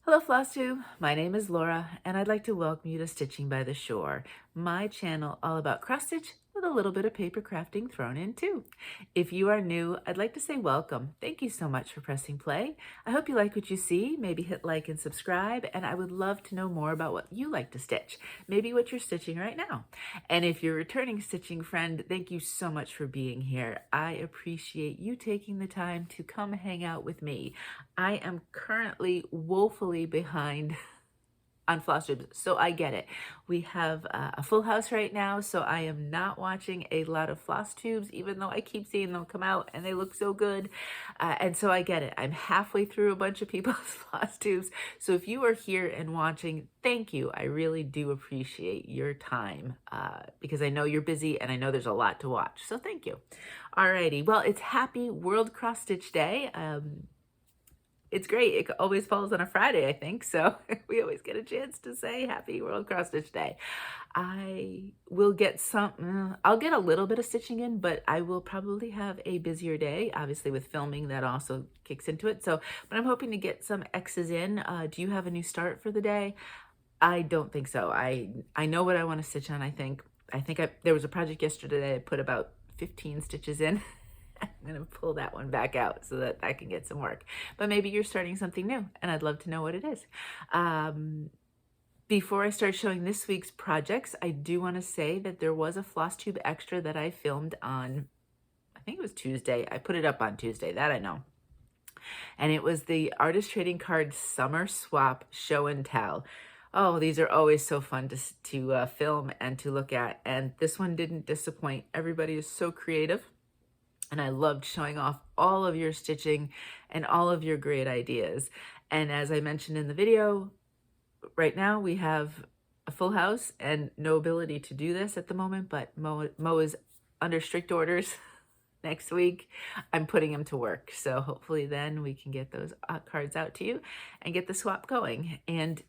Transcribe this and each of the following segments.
Hello Flosstube, my name is Laura and I'd like to welcome you to Stitching by the Shore, my channel all about cross stitch with a little bit of paper crafting thrown in too. If you are new, I'd like to say welcome. Thank you so much for pressing play. I hope you like what you see. Maybe hit like and subscribe, and I would love to know more about what you like to stitch, maybe what you're stitching right now. And if you're a returning stitching friend, thank you so much for being here. I appreciate you taking the time to come hang out with me. I am currently woefully behind on Flosstube, so I get it. We have a full house right now, so I am not watching a lot of Flosstubes, even though I keep seeing them come out and they look so good. And so I get it. I'm halfway through a bunch of people's Flosstubes. So if you are here and watching, thank you. I really do appreciate your time because I know you're busy and I know there's a lot to watch. So thank you. Alrighty, well, it's Happy World Cross Stitch Day. It's great. It always falls on a Friday, I think. So we always get a chance to say Happy World Cross Stitch Day. I will get I'll get a little bit of stitching in, but I will probably have a busier day. Obviously with filming, that also kicks into it. So, but I'm hoping to get some X's in. Do you have a new start for the day? I don't think so. I know what I want to stitch on, I think. There was a project yesterday I put about 15 stitches in. I'm going to pull that one back out so that I can get some work. But maybe you're starting something new and I'd love to know what it is. Before I start showing this week's projects, I do want to say that there was a Flosstube extra that I filmed on, I think it was Tuesday. I put it up on Tuesday, that I know. And it was the Artist Trading Card Summer Swap Show and Tell. Oh, these are always so fun to film and to look at. And this one didn't disappoint. Everybody is so creative. And I loved showing off all of your stitching and all of your great ideas. And as I mentioned in the video, right now we have a full house and no ability to do this at the moment, but Mo is under strict orders. Next week, I'm putting him to work. So hopefully then we can get those cards out to you and get the swap going. And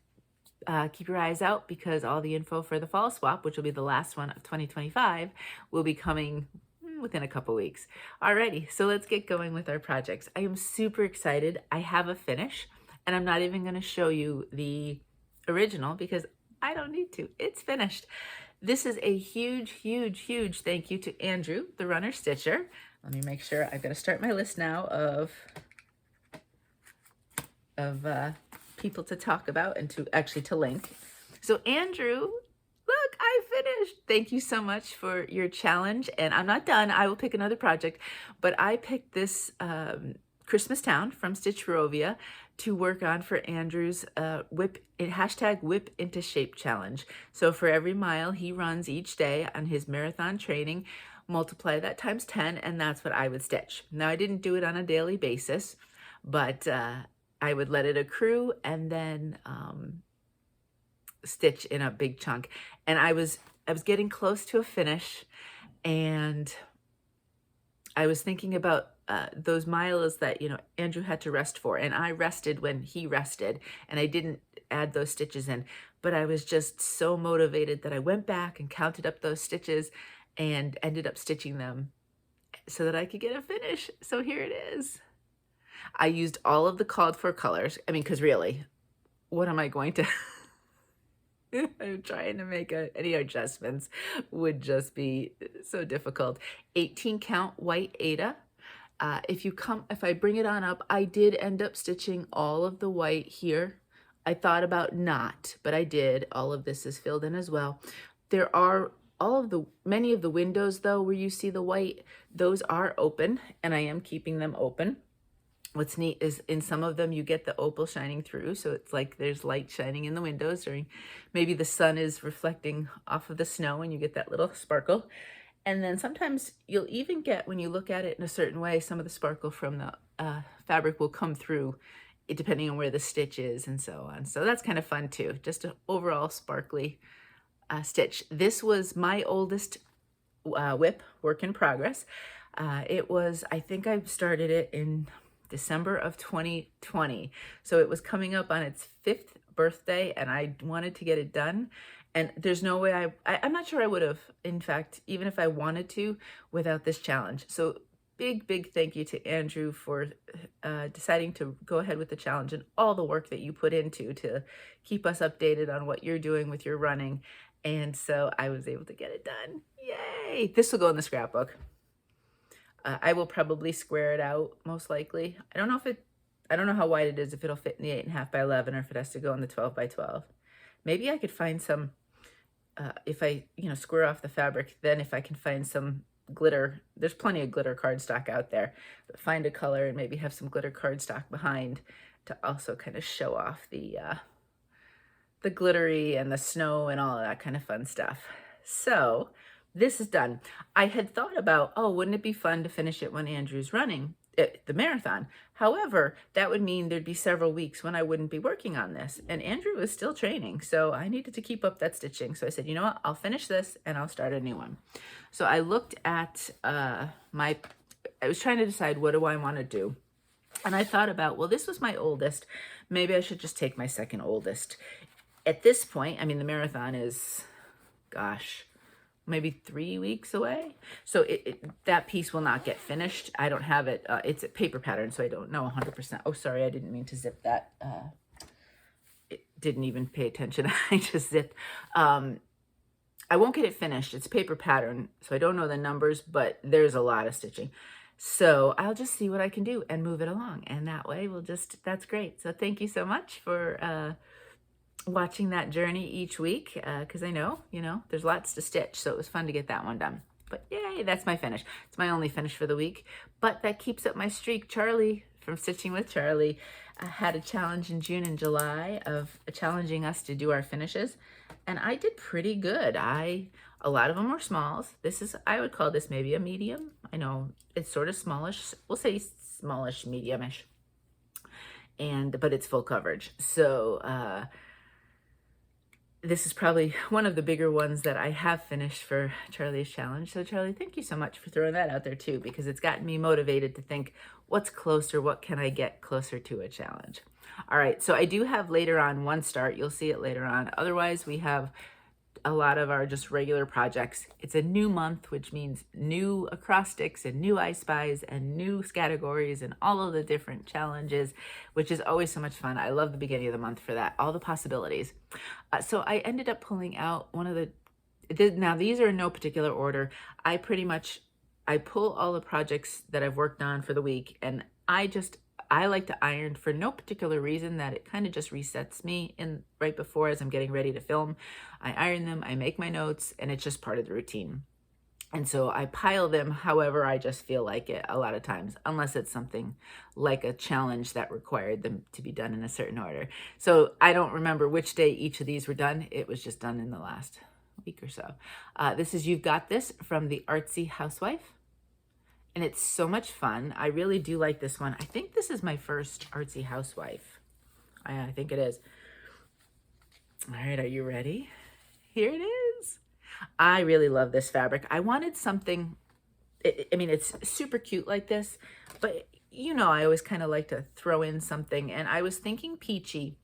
keep your eyes out because all the info for the fall swap, which will be the last one of 2025, will be coming within a couple weeks. Alrighty, so let's get going with our projects. I am super excited. I have a finish, and I'm not even going to show you the original because I don't need to. It's finished. This is a huge, huge, huge thank you to Andrew, the runner stitcher. Let me make sure. I've got to start my list now of people to talk about and to link. So Andrew, look, I finished. Thank you so much for your challenge. And I'm not done. I will pick another project. But I picked this Christmas Town from Stitchrovia to work on for Andrew's hashtag whip into shape challenge. So for every mile he runs each day on his marathon training, multiply that times 10, and that's what I would stitch. Now, I didn't do it on a daily basis, but I would let it accrue and then stitch in a big chunk. And I was getting close to a finish, and I was thinking about those miles that Andrew had to rest for, and I rested when he rested, and I didn't add those stitches in, but I was just so motivated that I went back and counted up those stitches and ended up stitching them so that I could get a finish. So here it is. I used all of the called for colors. I mean, because really, what am I going to I'm trying to make any adjustments would just be so difficult. 18 count white aida. If I bring it on up, I did end up stitching all of the white here. I thought about not, but I did. All of this is filled in as well. There are many of the windows though, where you see the white, those are open, and I am keeping them open. What's neat is in some of them you get the opal shining through, so it's like there's light shining in the windows, or maybe the sun is reflecting off of the snow and you get that little sparkle. And then sometimes you'll even get, when you look at it in a certain way, some of the sparkle from the fabric will come through, depending on where the stitch is and so on. So that's kind of fun too, just an overall sparkly stitch. This was my oldest whip, work in progress. I think I started it in December of 2020. So it was coming up on its 5th birthday, and I wanted to get it done. And there's no way I'm not sure I would have, in fact, even if I wanted to, without this challenge. So big thank you to Andrew for deciding to go ahead with the challenge and all the work that you put into to keep us updated on what you're doing with your running. And so I was able to get it done. Yay! This will go in the scrapbook. I will probably square it out, most likely. I don't know how wide it is, if it'll fit in the 8.5 by 11 or if it has to go in the 12 by 12. Maybe I could find some, if I, square off the fabric, then if I can find some glitter, there's plenty of glitter cardstock out there, but find a color and maybe have some glitter cardstock behind to also kind of show off the glittery and the snow and all of that kind of fun stuff. So this is done. I had thought about, oh, wouldn't it be fun to finish it when Andrew's running the marathon? However, that would mean there'd be several weeks when I wouldn't be working on this, and Andrew was still training, so I needed to keep up that stitching. So I said, you know what, I'll finish this and I'll start a new one. So I looked at I was trying to decide, what do I want to do? And I thought about, well, this was my oldest. Maybe I should just take my second oldest. At this point, I mean, the marathon is, gosh, maybe 3 weeks away. So that piece will not get finished. I don't have it. It's a paper pattern, so I don't know 100%. Oh, sorry, I didn't mean to zip that. It didn't even pay attention. I just zipped. I won't get it finished. It's paper pattern, so I don't know the numbers, but there's a lot of stitching. So I'll just see what I can do and move it along. And that way that's great. So thank you so much for watching that journey each week, because I know, there's lots to stitch, so it was fun to get that one done. But yay, that's my finish. It's my only finish for the week, but that keeps up my streak. Charlie from Stitching with Charlie had a challenge in June and July of challenging us to do our finishes, and I did pretty good. A lot of them were smalls. I would call this maybe a medium. I know it's sort of smallish. We'll say smallish, mediumish, but it's full coverage. So this is probably one of the bigger ones that I have finished for Charlie's challenge. So Charlie, thank you so much for throwing that out there too, because it's gotten me motivated to think, what's closer? What can I get closer to a challenge? All right, so I do have later on one start. You'll see it later on. Otherwise, we have a lot of our just regular projects. It's a new month, which means new acrostics and new I Spies and new categories and all of the different challenges, which is always so much fun. I love the beginning of the month for that, all the possibilities. So I ended up pulling out one of now these are in no particular order. I pull all the projects that I've worked on for the week, and I like to iron for no particular reason, that it kind of just resets me in right before as I'm getting ready to film. I iron them, I make my notes, and it's just part of the routine. And so I pile them however I just feel like it a lot of times, unless it's something like a challenge that required them to be done in a certain order. So I don't remember which day each of these were done. It was just done in the last week or so. This is You've Got This from the Artsy Housewife. And it's so much fun. I really do like this one. I think this is my first Artsy Housewife. I think it is. All right, are you ready? Here it is. I really love this fabric. I wanted something, I mean, it's super cute like this, but I always kind of like to throw in something. And I was thinking peachy,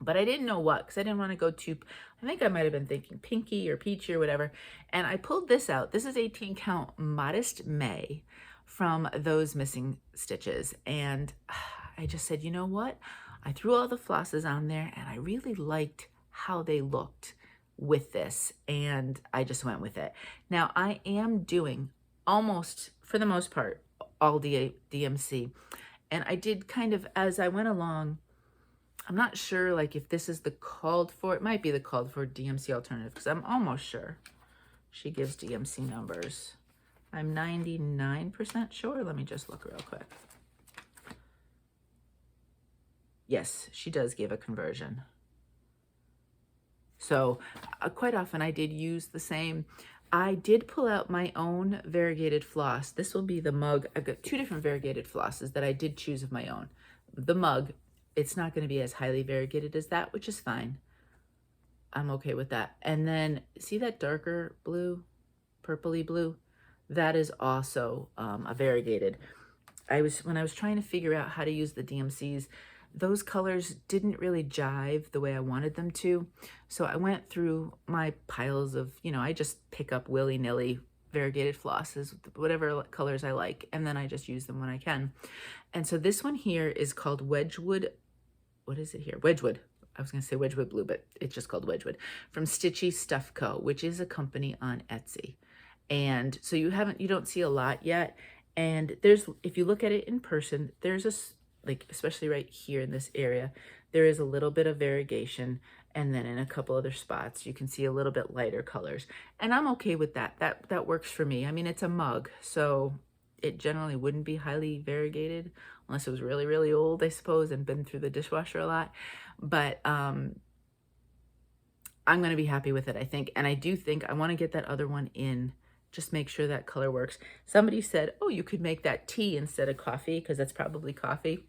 but I didn't know what, because I didn't want to go too, I think I might have been thinking pinky or peachy or whatever. And I pulled this out. This is 18 count Modest May from Those Missing Stitches. And I just said, you know what? I threw all the flosses on there and I really liked how they looked with this. And I just went with it. Now I am doing almost, for the most part, all DMC. And I did kind of, as I went along, I'm not sure like if this is the called for, it might be the called for DMC alternative, because I'm almost sure she gives DMC numbers. I'm 99% sure. Let me just look real quick. Yes, she does give a conversion. So quite often I did use the same. I did pull out my own variegated floss. This will be the mug. I've got 2 different variegated flosses that I did choose of my own. The mug, it's not going to be as highly variegated as that, which is fine. I'm okay with that. And then see that darker blue, purpley blue? That is also a variegated. When I was trying to figure out how to use the DMCs, those colors didn't really jive the way I wanted them to. So I went through my piles of, I just pick up willy-nilly variegated flosses, whatever colors I like, and then I just use them when I can. And so this one here is called Wedgewood. What is it here? Wedgewood. I was going to say Wedgewood Blue, but it's just called Wedgewood, from StitchyStuffCo, which is a company on Etsy. And so you don't see a lot yet. And there's, if you look at it in person, there's a, like, especially right here in this area, there is a little bit of variegation. And then in a couple other spots, you can see a little bit lighter colors. And I'm okay with that. That works for me. I mean, it's a mug, so it generally wouldn't be highly variegated unless it was really, really old, I suppose, and been through the dishwasher a lot. But I'm going to be happy with it, I think. And I do think I want to get that other one in, just make sure that color works. Somebody said, oh, you could make that tea instead of coffee, because that's probably coffee.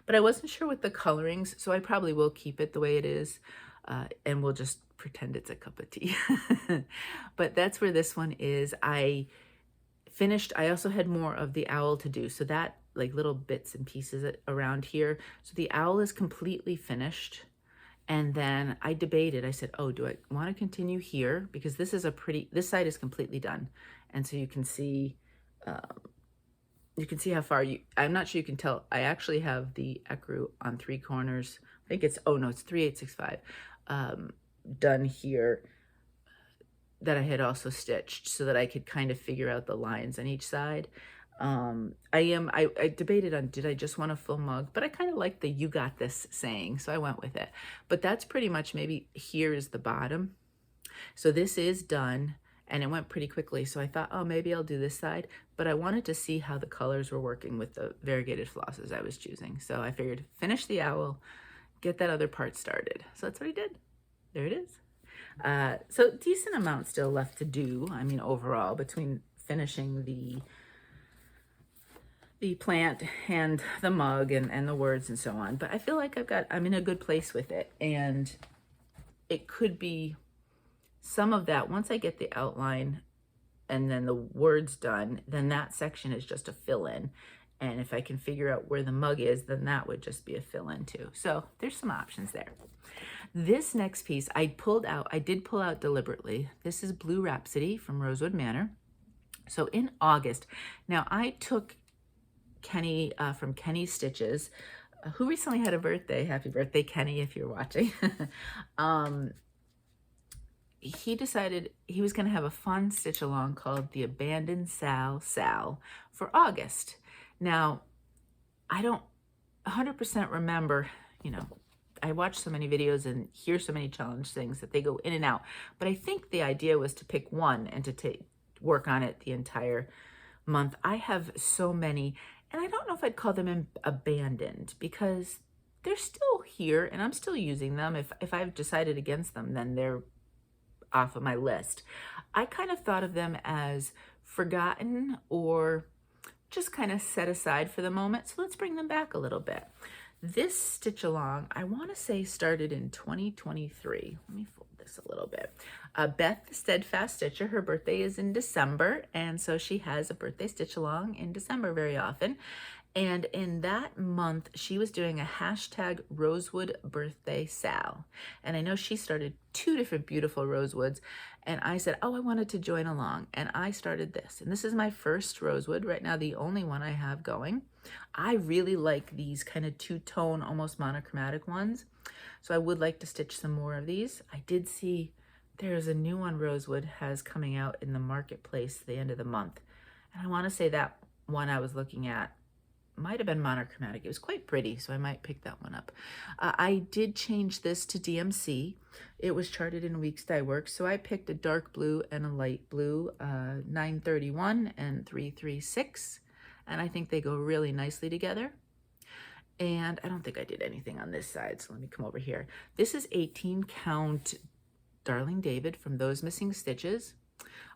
But I wasn't sure with the colorings, so I probably will keep it the way it is, and we'll just pretend it's a cup of tea. But that's where this one is. I finished. I also had more of the owl to do, so that, like, little bits and pieces around here. So the owl is completely finished. And then I debated. I said, oh, do I want to continue here? Because this is this side is completely done. And so you can see how far I'm not sure you can tell. I actually have the ecru on 3 corners. I think it's, oh no, it's 3865 done here, that I had also stitched so that I could kind of figure out the lines on each side. I debated on, did I just want a full mug, but I kind of like the "you got this" saying, so I went with it. But that's pretty much, maybe here is the bottom. So this is done, and it went pretty quickly. So I thought, oh, maybe I'll do this side, but I wanted to see how the colors were working with the variegated flosses I was choosing. So I figured finish the owl, get that other part started. So that's what I did. There it is. So decent amount still left to do. I mean, overall, between finishing the plant and the mug and the words and so on. But I feel like I'm in a good place with it. And it could be some of that, once I get the outline and then the words done, then that section is just a fill-in. And if I can figure out where the mug is, then that would just be a fill-in too. So there's some options there. This next piece I did pull out deliberately. This is Blue Rhapsody from Rosewood Manor. So in August, now I took Kenny from Kenny Stitches, who recently had a birthday. Happy birthday, Kenny, if you're watching. He decided he was going to have a fun stitch along called The Abandoned Sal for August. Now, I don't 100% remember, I watch so many videos and hear so many challenge things that they go in and out. But I think the idea was to pick one and to work on it the entire month. I have so many, and I don't know if I'd call them abandoned, because they're still here and I'm still using them. If I've decided against them, then they're off of my list. I kind of thought of them as forgotten or just kind of set aside for the moment. So let's bring them back a little bit. This stitch along, I want to say, started in 2023. Let me fold this a little bit. Beth, the Steadfast Stitcher, her birthday is in December, and so she has a birthday stitch along in December very often. And in that month, she was doing a hashtag Rosewood Birthday Sal. And I know she started 2 different beautiful Rosewoods. And I said, oh, I wanted to join along. And I started this. And this is my first Rosewood, right now the only one I have going. I really like these kind of 2-tone, almost monochromatic ones. So I would like to stitch some more of these. I did see there's a new one Rosewood has coming out in the marketplace at the end of the month. And I want to say that one I was looking at might have been monochromatic. It was quite pretty, so I might pick that one up. I did change this to DMC. It was charted in Weeks Dye Works, so I picked a dark blue and a light blue, 931 and 336, and I think they go really nicely together. And I don't think I did anything on this side, so let me come over here. This is 18 count Darling David from Those Missing Stitches.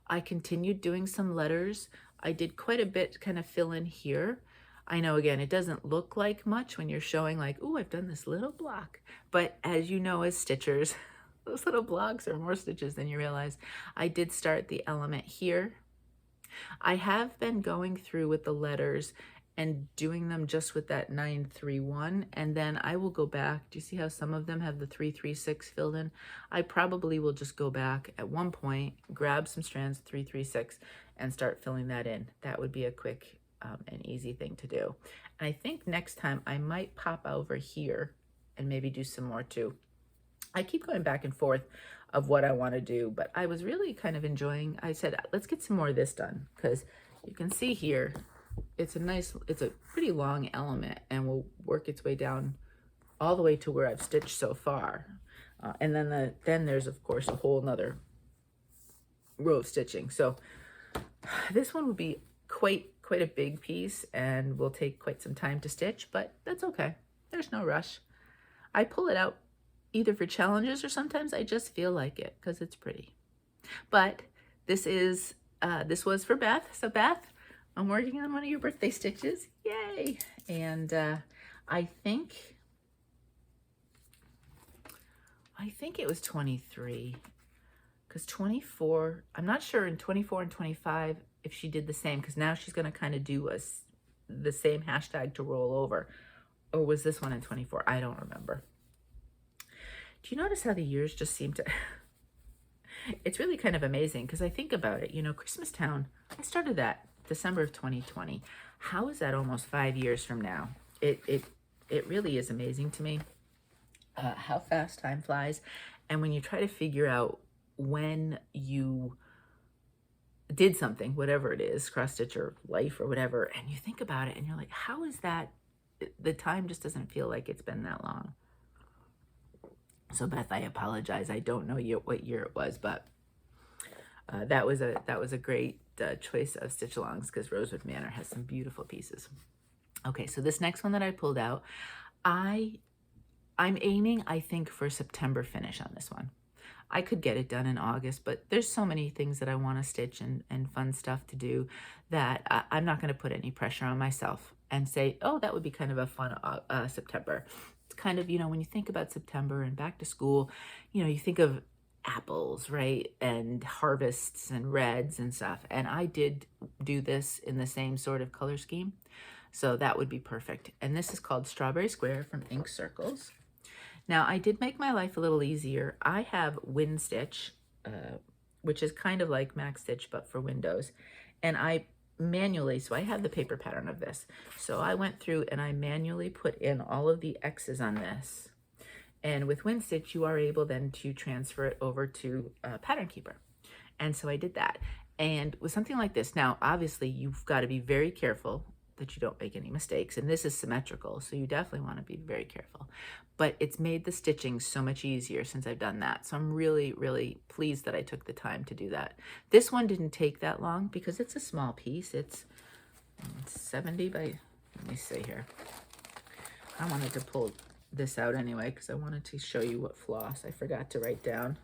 I continued doing some letters. I did quite a bit, kind of fill in here. I know, again, it doesn't look like much when you're showing like, oh, I've done this little block. But as you know, as stitchers, those little blocks are more stitches than you realize. I did start the element here. I have been going through with the letters and doing them just with that 931, and then I will go back. Do you see how some of them have the 336 filled in? I probably will just go back at one point, grab some strands 336 and start filling that in. That would be a quick and easy thing to do. And I think next time I might pop over here and maybe do some more too. I keep going back and forth of what I want to do, but I was really kind of enjoying, I said, let's get some more of this done, because you can see here, it's a pretty long element, and will work its way down all the way to where I've stitched so far. And then there's of course a whole nother row of stitching. So this one will be quite a big piece and will take quite some time to stitch, but that's okay. There's no rush. I pull it out either for challenges or sometimes I just feel like it because it's pretty. But this was for Beth. So Beth, I'm working on one of your birthday stitches. Yay! And I think it was 23, because 24, I'm not sure in 24 and 25 if she did the same, because now she's going to kind of do the same hashtag to roll over. Or was this one in 24? I don't remember. Do you notice how the years just seem to... It's really kind of amazing, because I think about it, you know, Christmas Town, I started that December of 2020. How is that almost 5 years from now? It really is amazing to me how fast time flies. And when you try to figure out when you did something, whatever it is, cross stitch or life or whatever, and you think about it and you're like, how is that? The time just doesn't feel like it's been that long. So Beth, I apologize. I don't know what year it was, but that was a great choice of stitch alongs, because Rosewood Manor has some beautiful pieces. Okay, so this next one that I pulled out, I'm aiming, I think, for September finish on this one. I could get it done in August, but there's so many things that I want to stitch and fun stuff to do that I'm not going to put any pressure on myself and say, oh, that would be kind of a fun September. It's kind of, you know, when you think about September and back to school, you know, you think of apples, right? And harvests and reds and stuff. And I did do this in the same sort of color scheme. So that would be perfect. And this is called Strawberry Square from Ink Circles. Now, I did make my life a little easier. I have Win Stitch, which is kind of like Max Stitch, but for windows. And I manually, so I have the paper pattern of this. So I went through and I manually put in all of the X's on this. And with Win Stitch, you are able then to transfer it over to Pattern Keeper. And so I did that. And with something like this, now, obviously, you've got to be very careful that you don't make any mistakes. And this is symmetrical, so you definitely want to be very careful. But it's made the stitching so much easier since I've done that. So I'm really, really pleased that I took the time to do that. This one didn't take that long because it's a small piece. It's 70 by, let me see here. I wanted to pull this out anyway because I wanted to show you what floss I forgot to write down.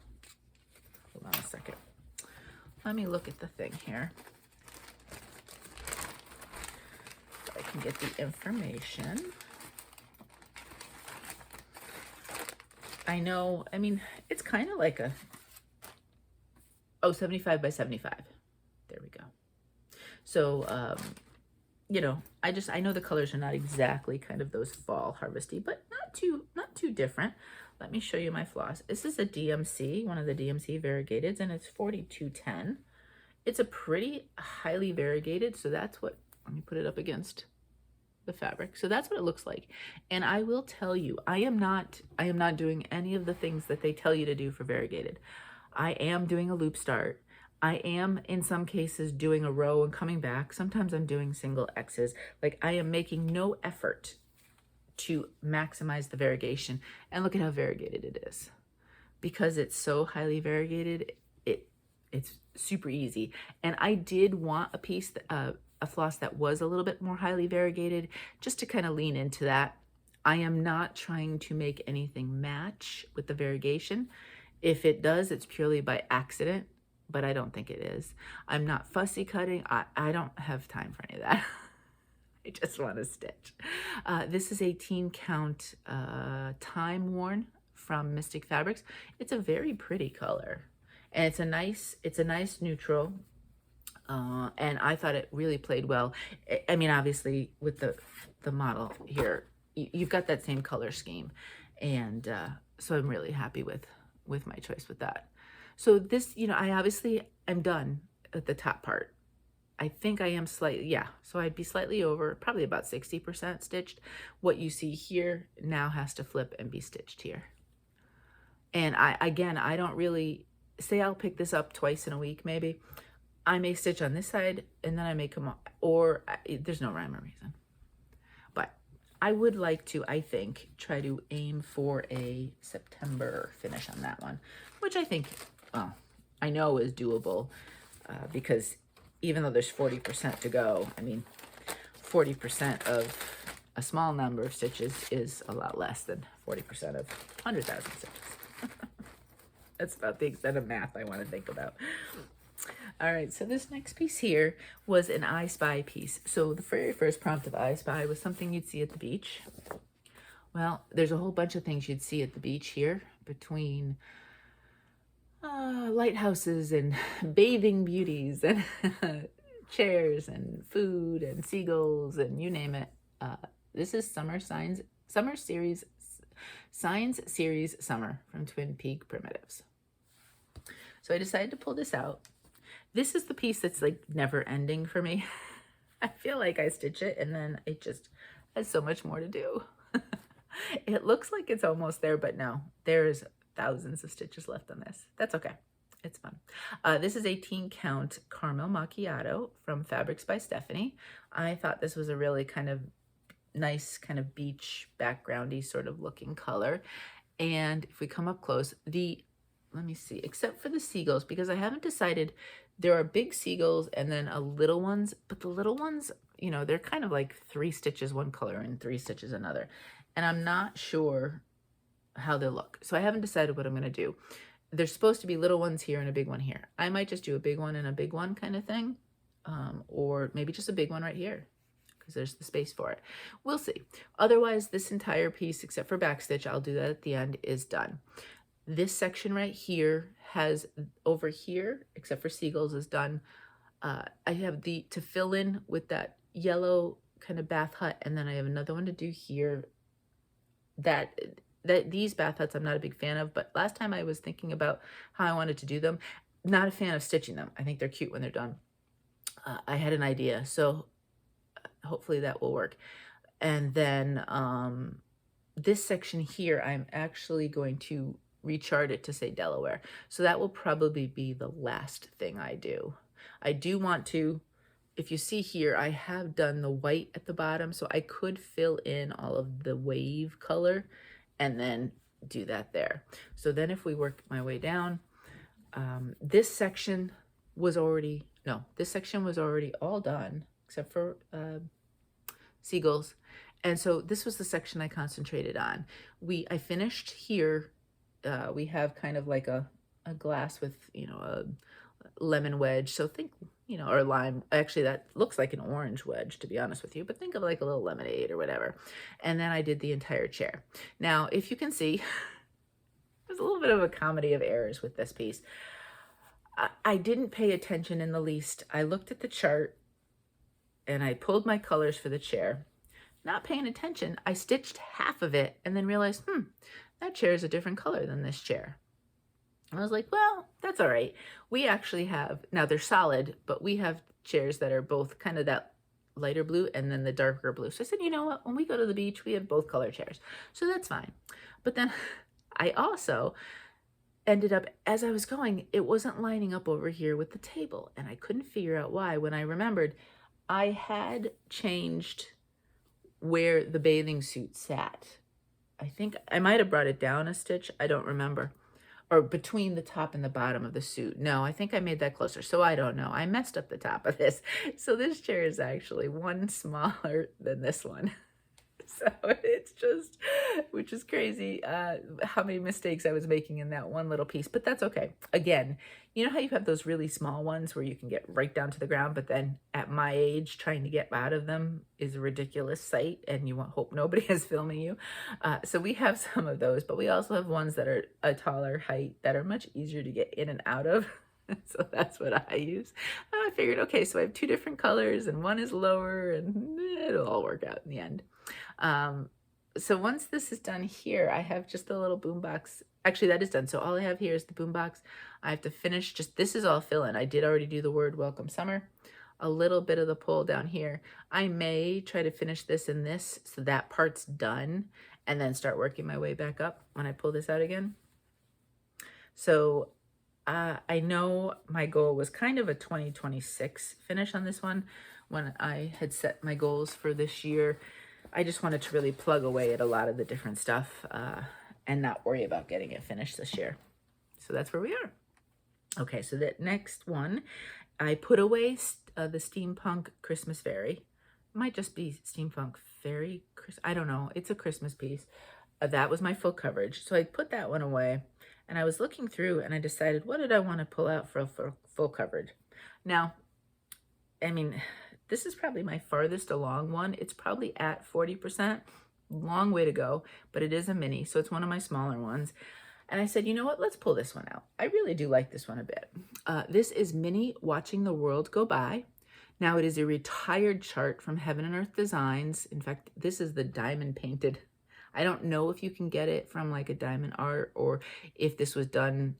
Hold on a second. Let me look at the thing here. So I can get the information. I know, I mean, it's kind of like a, 75 by 75. There we go. So, you know, I know the colors are not exactly kind of those fall harvesty, but not too different. Let me show you my floss. This is a DMC, one of the DMC variegateds, and it's 4210. It's a pretty highly variegated, so that's what, let me put it up against the fabric. So that's what it looks like. And I will tell you, I am not doing any of the things that they tell you to do for variegated. I am doing a loop start. I am in some cases doing a row and coming back. Sometimes I'm doing single X's. Like, I am making no effort to maximize the variegation. And look at how variegated it is. Because it's so highly variegated, it's super easy. And I did want a piece, a floss that was a little bit more highly variegated, just to kind of lean into that. I am not trying to make anything match with the variegation. If it does, it's purely by accident, but I don't think it is. I'm not fussy cutting. I don't have time for any of that. I just want to stitch. This is a teen count Timeworn from Mystic Fabrics. It's a very pretty color, and it's a nice neutral. And I thought it really played well. I mean, obviously with the model here, you've got that same color scheme. And so I'm really happy with my choice with that. So this, you know, I'm done at the top part. I think I am slightly, yeah. So I'd be slightly over, probably about 60% stitched. What you see here now has to flip and be stitched here. And I don't really, say I'll pick this up twice in a week maybe. I may stitch on this side and then I may come up, or there's no rhyme or reason. But I would like to, I think, try to aim for a September finish on that one, which I think, well, I know is doable because even though there's 40% to go, I mean, 40% of a small number of stitches is a lot less than 40% of 100,000 stitches. That's about the extent of math I want to think about. All right, so this next piece here was an I Spy piece. So the very first prompt of I Spy was something you'd see at the beach. Well, there's a whole bunch of things you'd see at the beach here between lighthouses and bathing beauties and chairs and food and seagulls and you name it. This is Summer Series Summer from Twin Peak Primitives. So I decided to pull this out. This is the piece that's like never ending for me. I feel like I stitch it and then it just has so much more to do. It looks like it's almost there, but no, there's thousands of stitches left on this. That's okay. It's fun. This is 18 count Carmel Macchiato from Fabrics by Stephanie. I thought this was a really kind of nice kind of beach backgroundy sort of looking color. And if we come up close, let me see, except for the seagulls, because I haven't decided, there are big seagulls and then a little ones, but the little ones, you know, they're kind of like 3 stitches one color and 3 stitches another. And I'm not sure how they look. So I haven't decided what I'm going to do. There's supposed to be little ones here and a big one here. I might just do a big one and a big one kind of thing. Or maybe just a big one right here because there's the space for it. We'll see. Otherwise, this entire piece, except for backstitch, I'll do that at the end, is done. This section right here has, over here, except for seagulls, is done. I have to fill in with that yellow kind of bath hut, and then I have another one to do here. These bath huts I'm not a big fan of, but last time I was thinking about how I wanted to do them. Not a fan of stitching them. I think they're cute when they're done. I had an idea, so hopefully that will work. And then this section here, I'm actually going to rechart it to say Delaware. So that will probably be the last thing I do. I do want to, if you see here, I have done the white at the bottom, so I could fill in all of the wave color and then do that there. So then if we work my way down, this section was already all done except for seagulls. And so this was the section I concentrated on. I finished here. We have kind of like a glass with, you know, a lemon wedge. So think, you know, or lime. Actually, that looks like an orange wedge, to be honest with you, but think of like a little lemonade or whatever. And then I did the entire chair. Now, if you can see, there's a little bit of a comedy of errors with this piece. I didn't pay attention in the least. I looked at the chart and I pulled my colors for the chair. Not paying attention, I stitched half of it and then realized, that chair is a different color than this chair. I was like, well, that's all right. We actually have, now they're solid, but we have chairs that are both kind of that lighter blue and then the darker blue. So I said, you know what, when we go to the beach, we have both color chairs. So that's fine. But then I also ended up, as I was going, it wasn't lining up over here with the table. And I couldn't figure out why. When I remembered, I had changed where the bathing suit sat. I think I might have brought it down a stitch. I don't remember. Or between the top and the bottom of the suit. No, I think I made that closer. So I don't know. I messed up the top of this. So this chair is actually one smaller than this one. So it's just, which is crazy, how many mistakes I was making in that one little piece. But that's okay. Again, you know how you have those really small ones where you can get right down to the ground, but then at my age, trying to get out of them is a ridiculous sight, and you hope nobody is filming you. So we have some of those, but we also have ones that are a taller height that are much easier to get in and out of. So that's what I use. I figured, okay, so I have two different colors and one is lower and it'll all work out in the end. So once this is done here, I have just a little boombox. Actually, that is done. So all I have here is the boombox. I have to finish just, this is all fill in. I did already do the word welcome summer, a little bit of the pole down here. I may try to finish this and this so that part's done and then start working my way back up when I pull this out again. So I know my goal was kind of a 2026 finish on this one. When I had set my goals for this year, I just wanted to really plug away at a lot of the different stuff and not worry about getting it finished this year. So that's where we are. Okay, so that next one, I put away the Steampunk Christmas Fairy. It might just be Steampunk Fairy. I don't know. It's a Christmas piece. That was my full coverage. So I put that one away. And I was looking through and I decided, what did I want to pull out for full coverage? Now, I mean, this is probably my farthest along one. It's probably at 40%. Long way to go, but it is a mini, so it's one of my smaller ones. And I said, you know what? Let's pull this one out. I really do like this one a bit. This is Minnie Watching the World Go By. Now, it is a retired chart from Heaven and Earth Designs. In fact, this is the diamond painted. I don't know if you can get it from like a diamond art or if this was done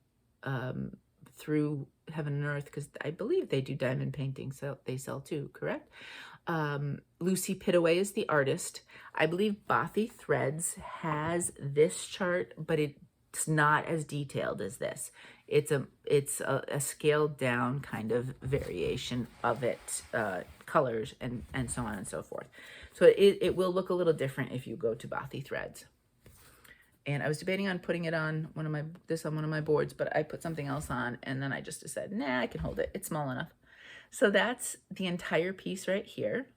through Heaven and Earth, because I believe they do diamond painting, so they sell too, correct? Lucy Pittaway is the artist. I believe Bothy Threads has this chart, but it's not as detailed as this. It's a scaled down kind of variation of it, colors and so on and so forth. So it will look a little different if you go to Bothy Threads. And I was debating on putting it on one of my boards, but I put something else on, and then I just decided, nah, I can hold it. It's small enough. So that's the entire piece right here.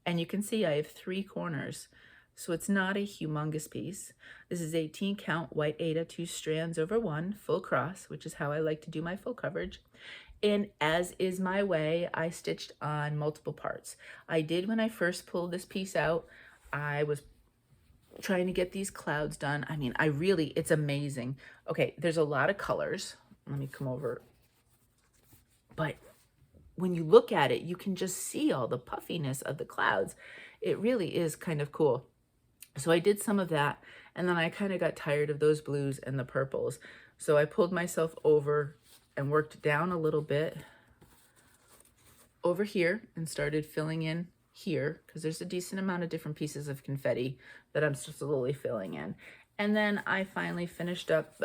And you can see I have 3 corners. So it's not a humongous piece. This is 18 count white aida, 2 strands over 1, full cross, which is how I like to do my full coverage. And as is my way, I stitched on multiple parts. I did when I first pulled this piece out. I was trying to get these clouds done. I mean, it's amazing. Okay, there's a lot of colors. Let me come over. But when you look at it, you can just see all the puffiness of the clouds. It really is kind of cool. So I did some of that, and then I kind of got tired of those blues and the purples. So I pulled myself over and worked down a little bit over here and started filling in here, because there's a decent amount of different pieces of confetti that I'm slowly filling in. And then I finally finished up,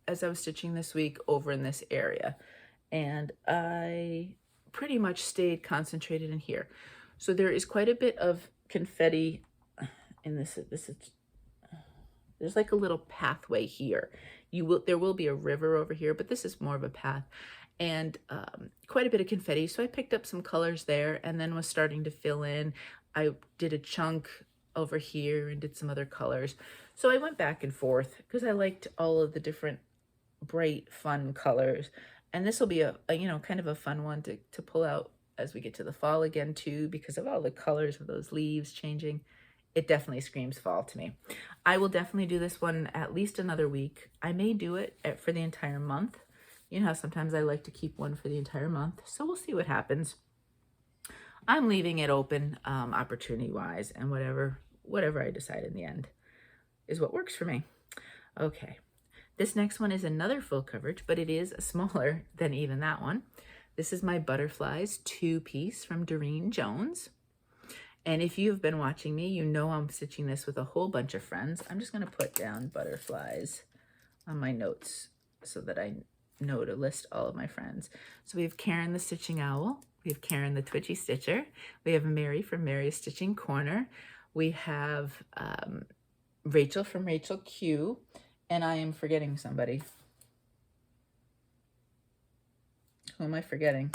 as I was stitching this week, over in this area. And I pretty much stayed concentrated in here. So there is quite a bit of confetti in this. There's like a little pathway here. There will be a river over here, but this is more of a path, and quite a bit of confetti. So I picked up some colors there and then was starting to fill in. I did a chunk over here and did some other colors. So I went back and forth because I liked all of the different bright, fun colors. And this will be a kind of a fun one to pull out as we get to the fall again too, because of all the colors of those leaves changing. It definitely screams fall to me. I will definitely do this one at least another week. I may do it for the entire month. You know how sometimes I like to keep one for the entire month. So we'll see what happens. I'm leaving it open opportunity-wise, and whatever I decide in the end is what works for me. Okay. This next one is another full coverage, but it is smaller than even that one. This is my Butterflies 2-piece from Durene Jones. And if you've been watching me, you know I'm stitching this with a whole bunch of friends. I'm just going to put down Butterflies on my notes so that I know to list all of my friends. So we have Karen the Stitching Owl. We have Karen the Twitchy Stitcher. We have Mary from Mary's Stitching Corner. We have Rachel from Rachel Q. And I am forgetting somebody. Who am I forgetting?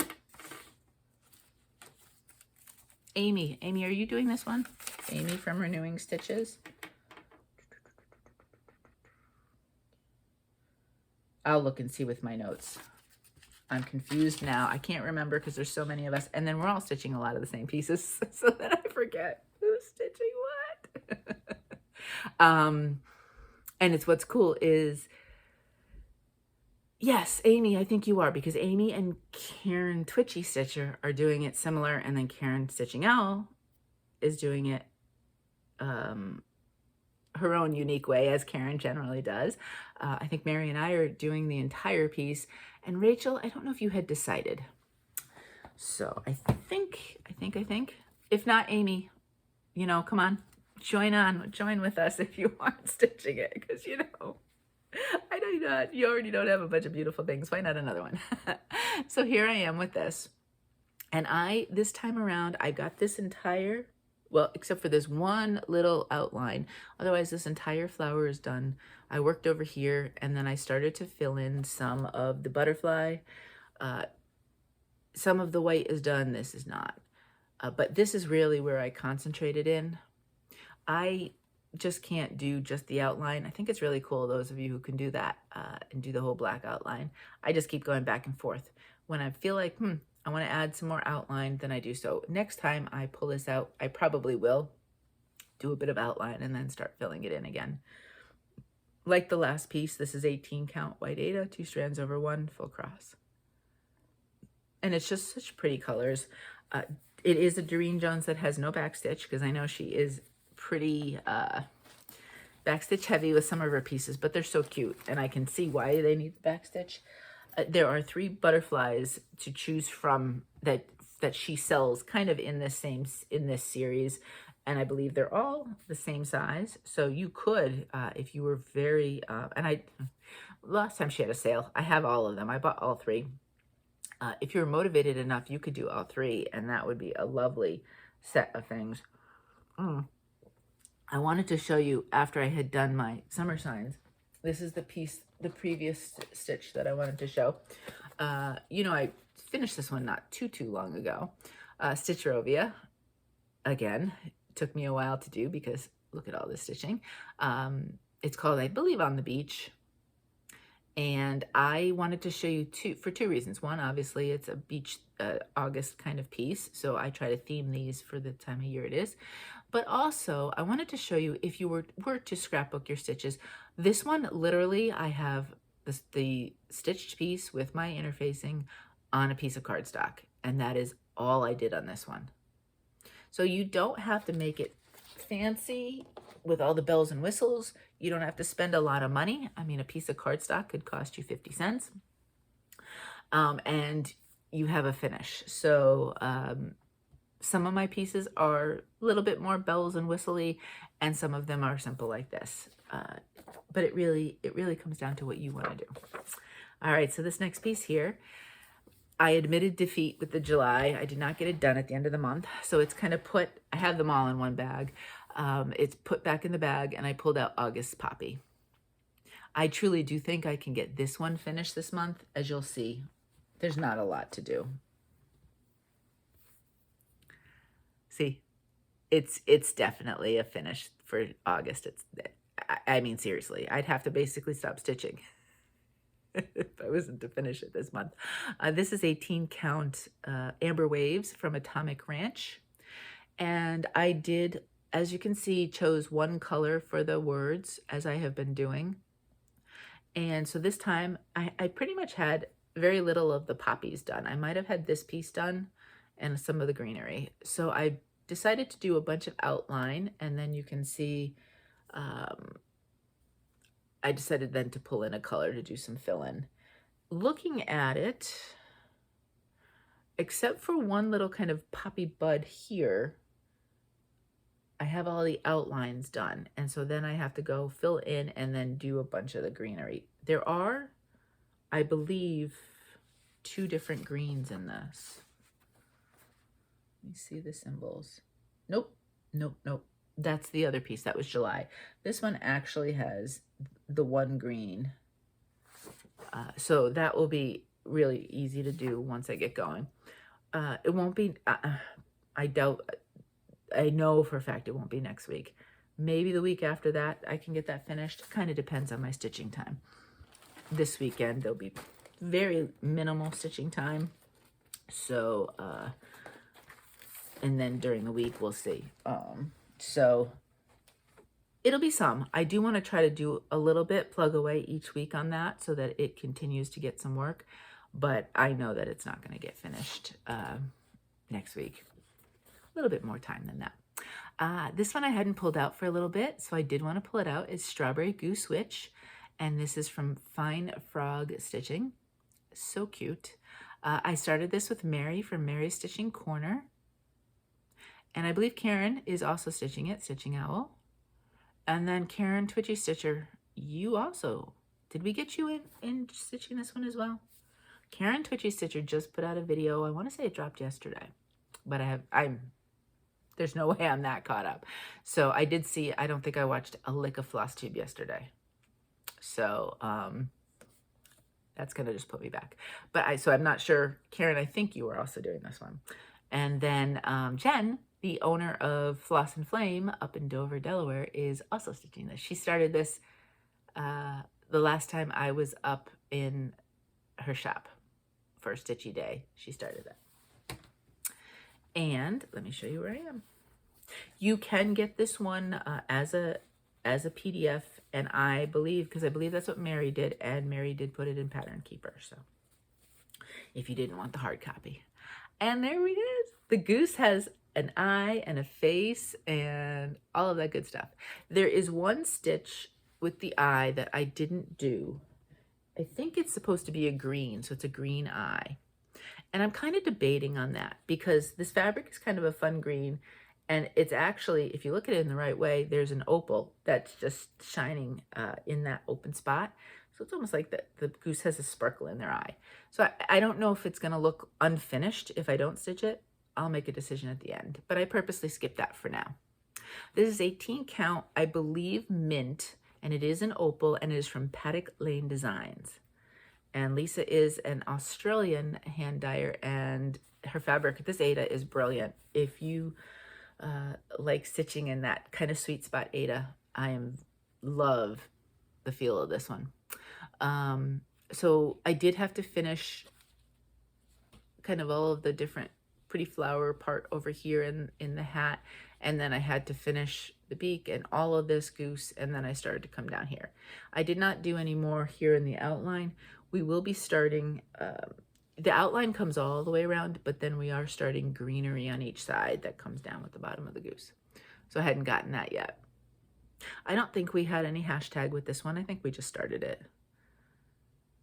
Amy. Amy, are you doing this one? Amy from Renewing Stitches. I'll look and see with my notes. I'm confused now. I can't remember because there's so many of us. And then we're all stitching a lot of the same pieces so that I forget who's stitching what. And it's what's cool is Yes, Amy, I think you are, because Amy and Karen Twitchy Stitcher are doing it similar, and then Karen Stitching Owl is doing it her own unique way, as Karen generally does. I think Mary and I are doing the entire piece, and Rachel, I don't know if you had decided. So I think, if not, Amy, you know, come on, join with us if you aren't stitching it, because you know, I know you're not, you already don't have a bunch of beautiful things. Why not another one? So here I am with this. And this time around, I got this entire, well, except for this one little outline. Otherwise, this entire flower is done. I worked over here, and then I started to fill in some of the butterfly. Some of the white is done. This is not. But this is really where I concentrated in. I just can't do just the outline. I think it's really cool, those of you who can do that and do the whole black outline. I just keep going back and forth. When I feel like, I want to add some more outline, then I do so. Next time I pull this out, I probably will do a bit of outline and then start filling it in again. Like the last piece, this is 18 count white Aida, 2 strands over 1 full cross. And it's just such pretty colors. It is a Durene Jones that has no backstitch, because I know she is pretty backstitch heavy with some of her pieces, but they're so cute, and I can see why they need the backstitch. There are 3 butterflies to choose from that she sells kind of in this series, and I believe they're all the same size. So you could, if you were very, last time she had a sale, I have all of them. I bought all 3. If you're motivated enough, you could do all 3, and that would be a lovely set of things. I wanted to show you after I had done my summer signs. This is the piece, the previous stitch that I wanted to show. You know, I finished this one not too long ago. Stitchrovia, again, took me a while to do because look at all this stitching. It's called, I believe, On the Beach. And I wanted to show you for 2 reasons. One, obviously, it's a beach August kind of piece, so I try to theme these for the time of year it is. But also, I wanted to show you, if you were to scrapbook your stitches, this one, literally, I have the stitched piece with my interfacing on a piece of cardstock, and that is all I did on this one. So you don't have to make it fancy with all the bells and whistles. You don't have to spend a lot of money. I mean, a piece of cardstock could cost you 50 cents. And you have a finish. So some of my pieces are a little bit more bells and whistly, and some of them are simple like this. But it really comes down to what you want to do. All right, so this next piece here, I admitted defeat with the July. I did not get it done at the end of the month. So it's kind of I have them all in one bag. It's put back in the bag, and I pulled out August Poppy. I truly do think I can get this one finished this month. As you'll see, there's not a lot to do. See, it's definitely a finish for August. I mean, seriously, I'd have to basically stop stitching if I wasn't to finish it this month. This is 18 count Amber Waves from Atomic Ranch. And I did, as you can see, chose one color for the words, as I have been doing. And so this time I pretty much had very little of the poppies done. I might have had this piece done and some of the greenery. So I decided to do a bunch of outline, and then you can see I decided then to pull in a color to do some fill-in. Looking at it, except for one little kind of poppy bud here, I have all the outlines done. And so then I have to go fill in and then do a bunch of the greenery. There are, I believe, 2 different greens in this. Let me see the symbols. Nope. That's the other piece. That was July. This one actually has the one green. So that will be really easy to do once I get going. It won't be, I know for a fact it won't be next week. Maybe the week after that I can get that finished. Kind of depends on my stitching time. This weekend there'll be very minimal stitching time. So, and then during the week we'll see. So It'll be some. I do want to try to do a little bit, plug away each week on that so that it continues to get some work. But I know that it's not going to get finished next week. A little bit more time than that. This one I hadn't pulled out for a little bit, so I did want to pull it out. It's Strawberry Goose Witch, and this is from Fine Frog Stitching. So cute. I started this with Mary from Mary's Stitching Corner. And I believe Karen is also stitching it, Stitching Owl. And then Karen Twitchy Stitcher, you also. Did we get you in stitching this one as well? Karen Twitchy Stitcher just put out a video. I want to say it dropped yesterday. But there's no way I'm that caught up. So I did see, I don't think I watched a lick of Flosstube yesterday. So that's going to just put me back. But so I'm not sure. Karen, I think you were also doing this one. And then Jen, the owner of Floss and Flame up in Dover, Delaware, is also stitching this. She started this the last time I was up in her shop for Stitchy Day. She started that. And let me show you where I am. You can get this one as a PDF, and I believe that's what Mary did, and Mary did put it in Pattern Keeper. So if you didn't want the hard copy. And there it is. The goose has an eye and a face and all of that good stuff. There is one stitch with the eye that I didn't do. I think it's supposed to be a green, so it's a green eye. And I'm kind of debating on that because this fabric is kind of a fun green, and it's actually, if you look at it in the right way, there's an opal that's just shining in that open spot. So it's almost like the goose has a sparkle in their eye. So I don't know if it's going to look unfinished if I don't stitch it. I'll make a decision at the end, but I purposely skipped that for now. This is 18 count, I believe mint, and it is an opal, and it is from Paddock Lane Designs. And Lisa is an Australian hand dyer, and her fabric, this Aida, is brilliant. If you like stitching in that kind of sweet spot Aida, love the feel of this one. So I did have to finish kind of all of the different pretty flower part over here in the hat, and then I had to finish the beak and all of this goose, and then I started to come down here. I did not do any more here in the outline. We will be starting, the outline comes all the way around, but then we are starting greenery on each side that comes down with the bottom of the goose. So I hadn't gotten that yet. I don't think we had any hashtag with this one. I think we just started it.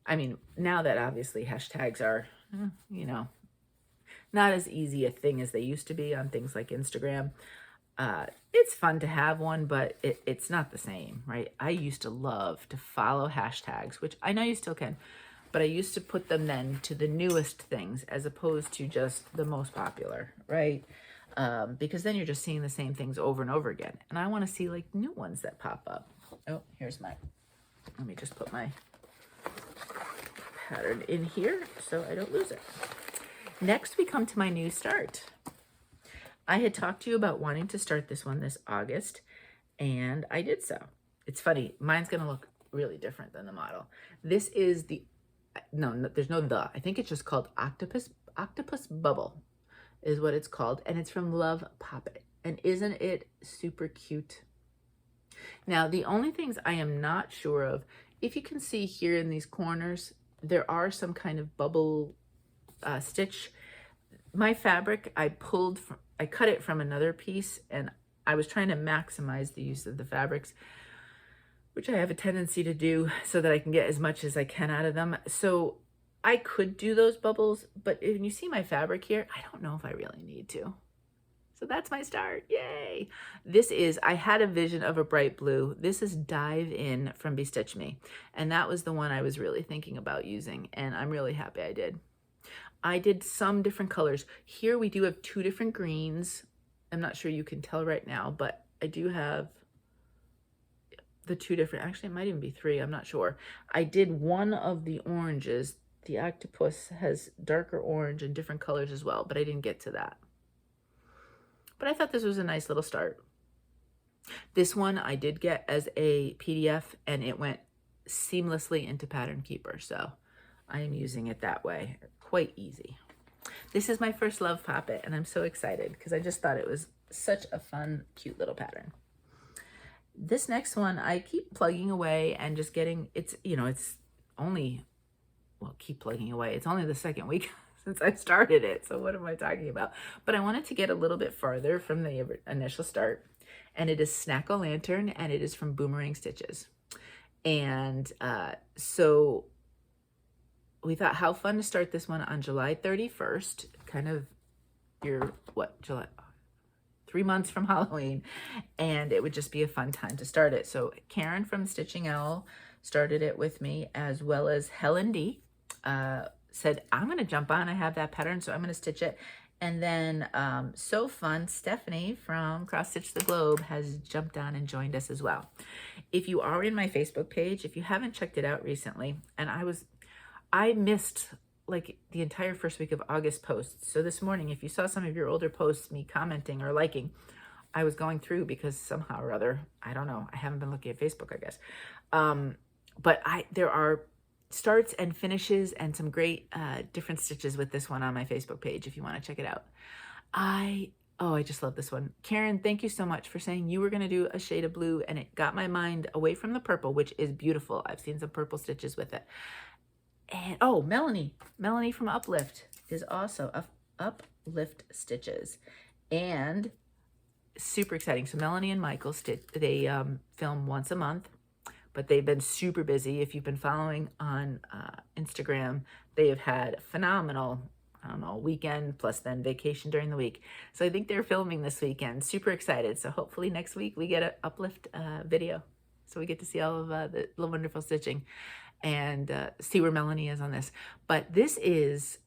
I mean, now that obviously hashtags are, you know, not as easy a thing as they used to be on things like Instagram. It's fun to have one, but it's not the same, right? I used to love to follow hashtags, which I know you still can, but I used to put them then to the newest things as opposed to just the most popular, right? Because then you're just seeing the same things over and over again. And I want to see like new ones that pop up. Oh, let me just put my pattern in here so I don't lose it. Next, we come to my new start. I had talked to you about wanting to start this one this August, and I did so. It's funny, mine's gonna look really different than the model. This is there's no the. I think it's just called Octopus Bubble is what it's called, and it's from Love Poppet. And isn't it super cute? Now, the only things I am not sure of, if you can see here in these corners, there are some kind of bubble stitch. My fabric, I cut it from another piece, and I was trying to maximize the use of the fabrics, which I have a tendency to do so that I can get as much as I can out of them. So I could do those bubbles, but if you see my fabric here, I don't know if I really need to. So that's my start. Yay! I had a vision of a bright blue. This is Dive In from Bestitch Me, and that was the one I was really thinking about using, and I'm really happy I did. I did some different colors. Here we do have two different greens. I'm not sure you can tell right now, but I do have the two different, actually it might even be three, I'm not sure. I did one of the oranges. The octopus has darker orange and different colors as well, but I didn't get to that. But I thought this was a nice little start. This one I did get as a PDF, and it went seamlessly into Pattern Keeper, so I am using it that way. Quite easy. This is my first Love Poppet, and I'm so excited because I just thought it was such a fun, cute little pattern. this next one, I keep plugging away and just getting, it's, you know, it's only, well, keep plugging away. It's only the second week since I started it. So what am I talking about? But I wanted to get a little bit farther from the initial start. And it is Snackle Lantern, and it is from Boomerang Stitches. And so we thought how fun to start this one on July 31st, kind of July, 3 months from Halloween, and it would just be a fun time to start it. So Karen from Stitching Owl started it with me, as well as Helen D. Said, I'm going to jump on. I have that pattern, so I'm going to stitch it. And then So Fun, Stephanie from Cross Stitch the Globe has jumped on and joined us as well. If you are in my Facebook page, if you haven't checked it out recently, and I missed like the entire first week of August posts. So this morning, if you saw some of your older posts, me commenting or liking, I was going through because somehow or other, I don't know, I haven't been looking at Facebook, I guess. But there are starts and finishes and some great different stitches with this one on my Facebook page if you want to check it out. I just love this one. Karen, thank you so much for saying you were going to do a shade of blue, and it got my mind away from the purple, which is beautiful. I've seen some purple stitches with it. And oh, Melanie from Uplift is also Uplift Stitches, and super exciting. So Melanie and Michael they film once a month, but they've been super busy. If you've been following on Instagram, they have had phenomenal, I don't know, weekend plus then vacation during the week. So I think they're filming this weekend. Super excited. So hopefully next week we get an Uplift video, so we get to see all of the wonderful stitching and see where Melanie is on this. But this is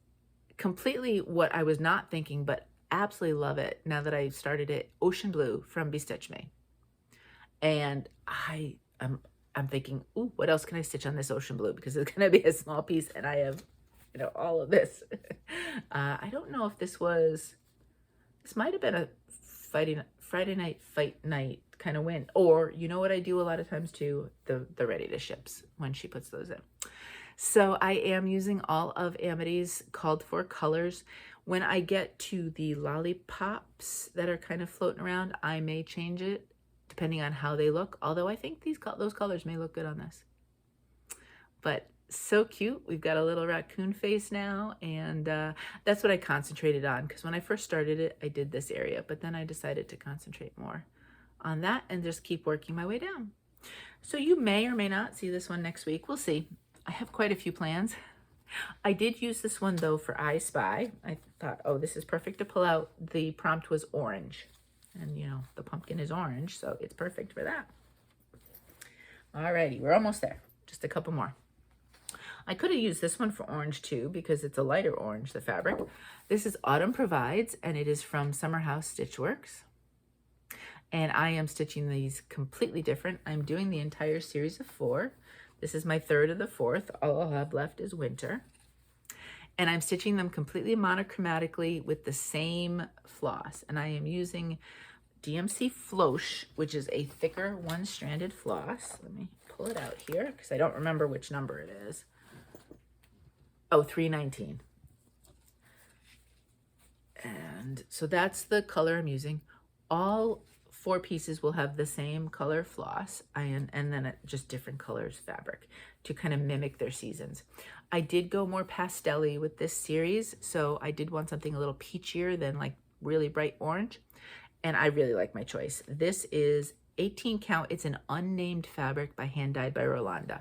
completely what I was not thinking, but absolutely love it now that I started it. Ocean Blue from Bestitch Me. And I'm thinking, ooh, what else can I stitch on this Ocean Blue? Because it's going to be a small piece, and I have, you know, all of this. I don't know if this might have been a Friday night fight night kind of win, or you know what I do a lot of times too, the ready to ships when she puts those in. So I am using all of Amity's called for colors. When I get to the lollipops that are kind of floating around, I may change it depending on how they look, although I think those colors may look good on this. But so cute. We've got a little raccoon face now, and that's what I concentrated on, because when I first started it, I did this area, but then I decided to concentrate more on that and just keep working my way down. So you may or may not see this one next week. We'll see. I have quite a few plans. I did use this one though for I Spy. I thought, oh, this is perfect to pull out. The prompt was orange, and you know, the pumpkin is orange, so it's perfect for that. Alrighty, we're almost there. Just a couple more. I could have used this one for orange too, because it's a lighter orange, the fabric. This is Autumn Provides, and it is from Summer House Stitchworks. And I am stitching these completely different. I'm doing the entire series of 4. This is my 3rd of the 4th. All I'll have left is winter. And I'm stitching them completely monochromatically with the same floss. And I am using DMC Flosh, which is a thicker one-stranded floss. Let me pull it out here because I don't remember which number it is. Oh, 319. And so that's the color I'm using. All 4 pieces will have the same color floss, and then just different colors fabric to kind of mimic their seasons. I did go more pastel-y with this series, so I did want something a little peachier than like really bright orange, and I really like my choice. This is 18 count. It's an unnamed fabric by Hand Dyed by Rolanda.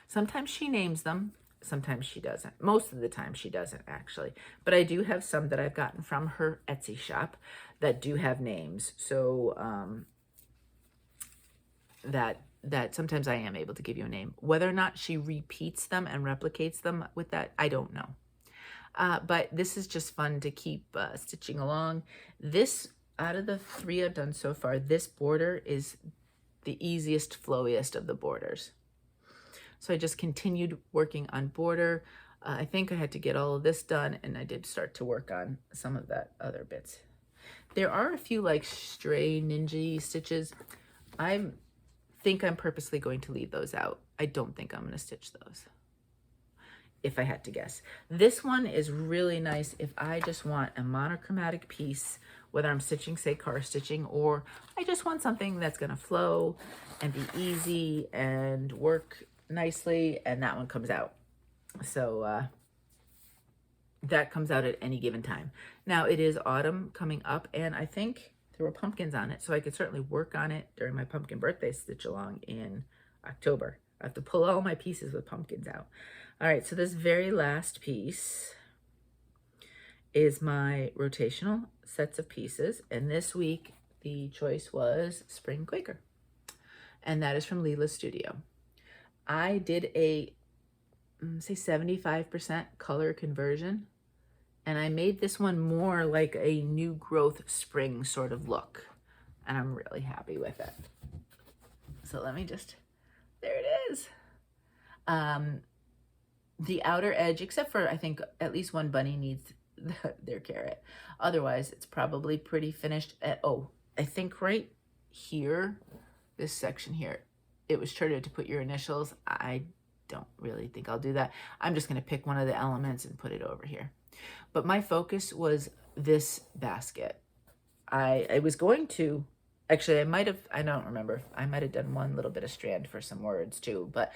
Sometimes she names them, sometimes she doesn't. Most of the time she doesn't, actually. But I do have some that I've gotten from her Etsy shop that do have names. So that sometimes I am able to give you a name. Whether or not she repeats them and replicates them with that, I don't know. But this is just fun to keep stitching along. This, out of the 3 I've done so far, this border is the easiest, flowiest of the borders. So I just continued working on border. I think I had to get all of this done, and I did start to work on some of that other bits. There are a few like stray ninja stitches. I think I'm purposely going to leave those out. I don't think I'm going to stitch those. if I had to guess. This one is really nice if I just want a monochromatic piece, whether I'm stitching, say, car stitching, or I just want something that's going to flow and be easy and work nicely, and that one comes out. So that comes out at any given time. Now, it is autumn coming up, and I think there were pumpkins on it, so I could certainly work on it during my pumpkin birthday stitch along in October. I have to pull all my pieces with pumpkins out. All right, so this very last piece is my rotational sets of pieces, and this week the choice was Spring Quaker, and that is from Leela's Studio. I did a, say, 75% color conversion, and I made this one more like a new growth spring sort of look, and I'm really happy with it. So let me just, there it is. The outer edge, except for I think at least one bunny needs their carrot. Otherwise, it's probably pretty finished. Oh, I think right here, this section here, it was charted to put your initials. I don't really think I'll do that. I'm just going to pick one of the elements and put it over here. But my focus was this basket. I was going to, actually, I don't remember. I might have done one little bit of strand for some words too, but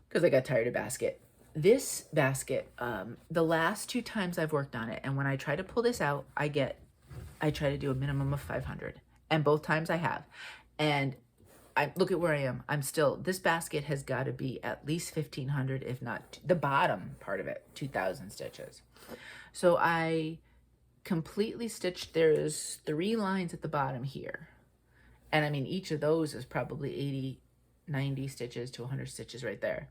because I got tired of basket. This basket, the last 2 times I've worked on it, and when I try to pull this out, I try to do a minimum of 500, and both times I have. And I look at where I am. I'm still, this basket has got to be at least 1,500, if not the bottom part of it, 2,000 stitches. So I completely stitched, there's 3 lines at the bottom here. And I mean, each of those is probably 80, 90 stitches to 100 stitches right there.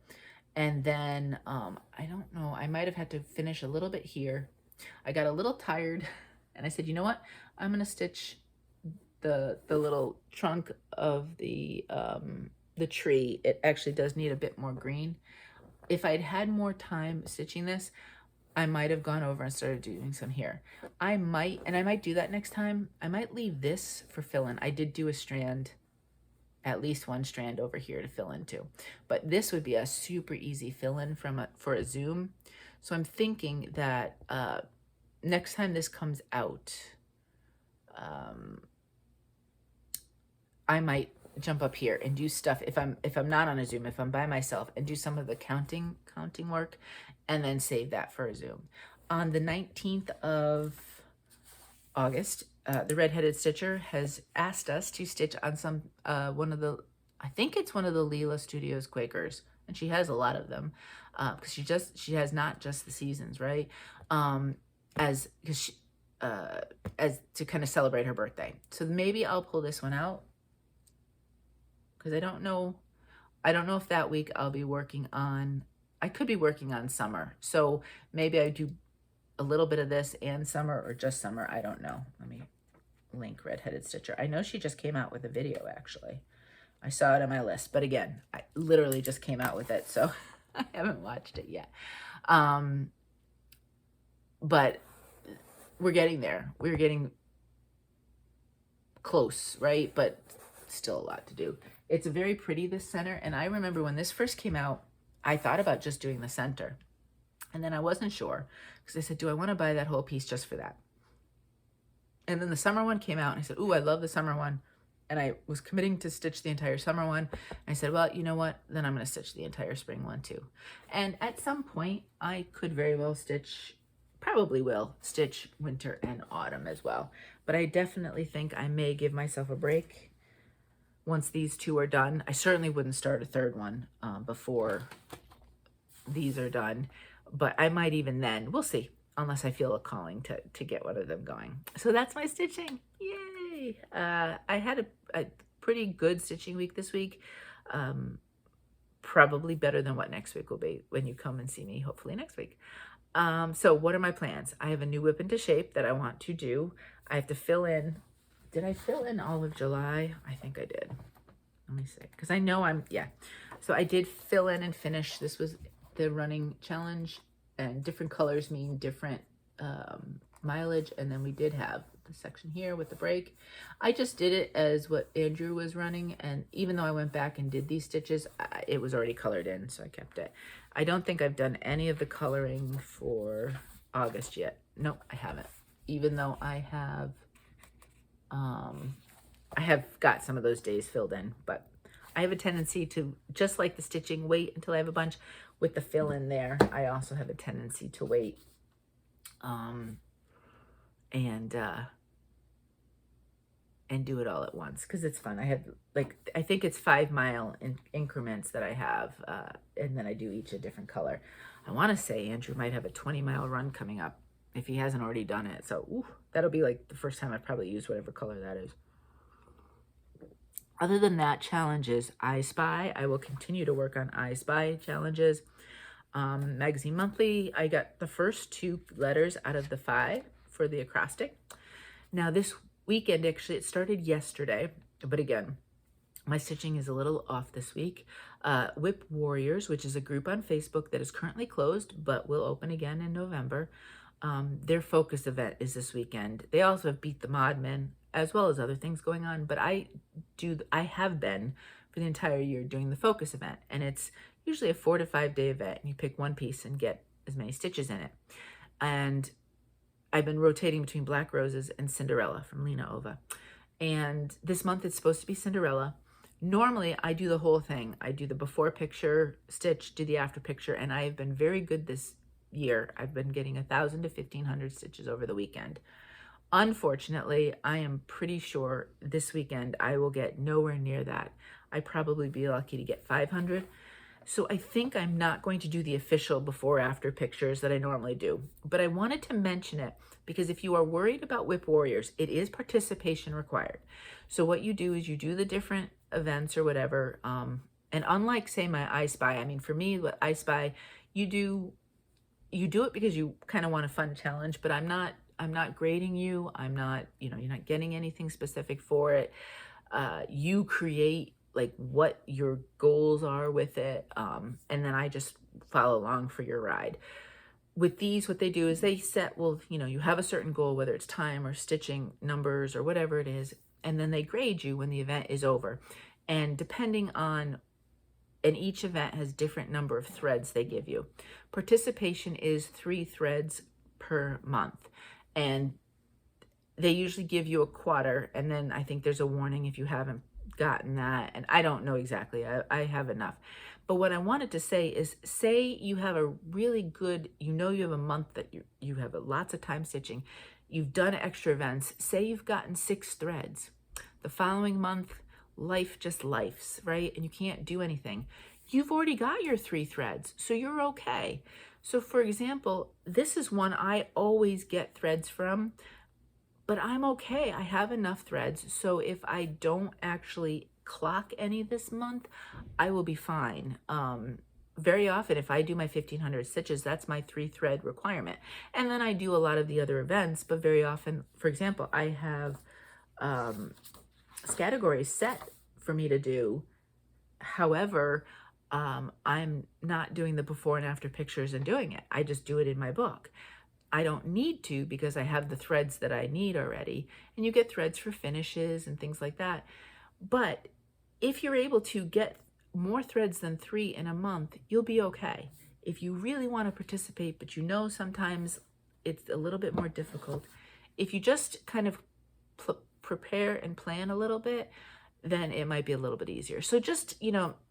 And then, I don't know, I might have had to finish a little bit here. I got a little tired and I said, you know what? I'm going to stitch the little trunk of the tree. It actually does need a bit more green. If I'd had more time stitching this, I might have gone over and started doing some here. I might do that next time. I might leave this for fill-in. I did do a strand, at least one strand over here to fill in too. But this would be a super easy fill-in for a zoom. So I'm thinking that next time this comes out, I might jump up here and do stuff if I'm not on a zoom, if I'm by myself, and do some of the counting work, and then save that for a zoom. On the 19th of August, the Redheaded Stitcher has asked us to stitch on some one of the, I think it's one of the Leela Studios Quakers, and she has a lot of them because she has not just the seasons, right? As to kind of celebrate her birthday. So maybe I'll pull this one out because I don't know if that week I'll be working on, I could be working on summer. So maybe I do a little bit of this and summer, or just summer. I don't know. Let me link Redheaded Stitcher. I know she just came out with a video, actually. I saw it on my list, but again, I literally just came out with it, so I haven't watched it yet. But we're getting there. We're getting close, right? But still a lot to do. It's very pretty, this center, and I remember when this first came out, I thought about just doing the center. And then I wasn't sure, because I said, do I want to buy that whole piece just for that? And then the summer one came out, and I said, ooh, I love the summer one. And I was committing to stitch the entire summer one. And I said, well, you know what? Then I'm going to stitch the entire spring one too. And at some point, I could very well stitch, probably will, stitch winter and autumn as well. But I definitely think I may give myself a break once these 2 are done. I certainly wouldn't start a 3rd one before these are done. But I might even then, we'll see, unless I feel a calling to get one of them going. So that's my stitching. Yay! I had a pretty good stitching week this week. Probably better than what next week will be when you come and see me, hopefully next week. So what are my plans? I have a new whip into shape that I want to do. I have to fill in. Did I fill in all of July? I think I did. Let me see. Because I know yeah. So I did fill in and finish. This was the running challenge, and different colors mean different mileage. And then we did have the section here with the break. I just did it as what Andrew was running, and even though I went back and did these stitches, it was already colored in, so I kept it. I don't think I've done any of the coloring for August yet. Nope, I haven't. Even though I have got some of those days filled in, but I have a tendency to, just like the stitching, wait until I have a bunch. With the fill in there, I also have a tendency to wait and do it all at once because it's fun. I have, like, I think it's 5 mile increments that I have, and then I do each a different color. I want to say Andrew might have a 20-mile run coming up if he hasn't already done it. So ooh, that'll be like the first time I've probably used whatever color that is. Other than that, challenges, I Spy. I will continue to work on I Spy challenges. Magazine Monthly, I got the first 2 letters out of the 5 for the acrostic. Now this weekend, actually, it started yesterday, but again, my stitching is a little off this week. Whip Warriors, which is a group on Facebook that is currently closed, but will open again in November. Their focus event is this weekend. They also have Beat the Modman, as well as other things going on, but I have been for the entire year doing the focus event, and it's usually a 4 to 5 day event. You pick one piece and get as many stitches in it. And I've been rotating between Black Roses and Cinderella from Lena Ova. And this month it's supposed to be Cinderella. Normally I do the whole thing. I do the before picture stitch, do the after picture, and I have been very good this year. I've been getting 1,000 to 1,500 stitches over the weekend. Unfortunately, I am pretty sure this weekend I will get nowhere near that. I'd probably be lucky to get 500. So I think I'm not going to do the official before after pictures that I normally do, but I wanted to mention it because if you are worried about Whip Warriors, it is participation required. So what you do is you do the different events or whatever, and unlike, say, my I Spy, I mean, for me, what I Spy, you do it because you kind of want a fun challenge, but I'm not grading you. I'm not, you're not getting anything specific for it. You create like what your goals are with it, and then I just follow along for your ride. With these, what they do is they set, well, you have a certain goal, whether it's time or stitching numbers or whatever it is, and then they grade you when the event is over. And depending on, and each event has different number of threads they give you. Participation is 3 threads per month, and they usually give you a quarter, and then I think there's a warning if you haven't gotten that, and I don't know exactly. I have enough. But what I wanted to say is, say you have a really good, you have a month that you have lots of time stitching, you've done extra events, say you've gotten 6 threads. The following month, life just lifes, right? And you can't do anything. You've already got your 3 threads, so you're okay. So for example, this is one I always get threads from, but I'm okay. I have enough threads. So if I don't actually clock any this month, I will be fine. Very often, if I do my 1,500 stitches, that's my 3 thread requirement. And then I do a lot of the other events, but very often, for example, I have categories set for me to do. However, I'm not doing the before and after pictures and doing it. I just do it in my book. I don't need to because I have the threads that I need already, and you get threads for finishes and things like that. But if you're able to get more threads than 3 in a month, you'll be okay. If you really want to participate, but sometimes it's a little bit more difficult, if you just kind of prepare and plan a little bit, then it might be a little bit easier. So just,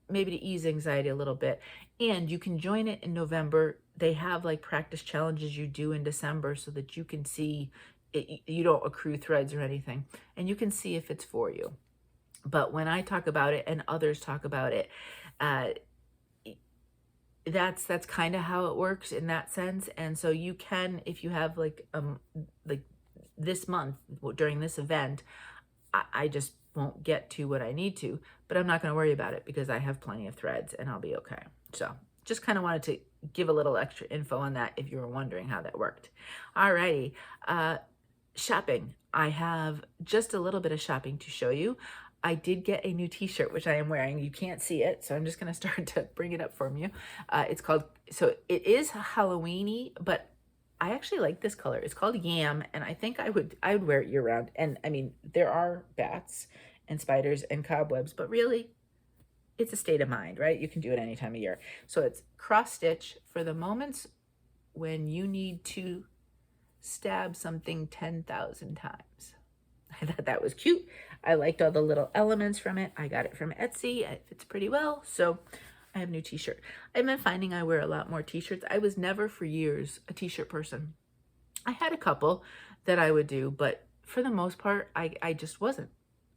maybe to ease anxiety a little bit. And you can join it in November. They have like practice challenges you do in December so that you can see it, you don't accrue threads or anything, and you can see if it's for you. But when I talk about it and others talk about it, that's kind of how it works in that sense. And so you can, if you have like this month during this event, I just won't get to what I need to, but I'm not going to worry about it because I have plenty of threads and I'll be okay. So just kind of wanted to give a little extra info on that if you were wondering how that worked. Alrighty, shopping. I have just a little bit of shopping to show you. I did get a new t-shirt, which I am wearing. You can't see it, so I'm just going to start to bring it up for you. It's called, so it is Halloween-y, but I actually like this color. It's called Yam, and I think I would wear it year round. And I mean, there are bats and spiders and cobwebs, but really it's a state of mind, right? You can do it any time of year. So it's cross stitch for the moments when you need to stab something 10,000 times. I thought that was cute. I liked all the little elements from it. I got it from Etsy. It fits pretty well. So I have a new t-shirt. I've been finding I wear a lot more t-shirts. I was never for years a t-shirt person. I had a couple that I would do, but for the most part, I just wasn't.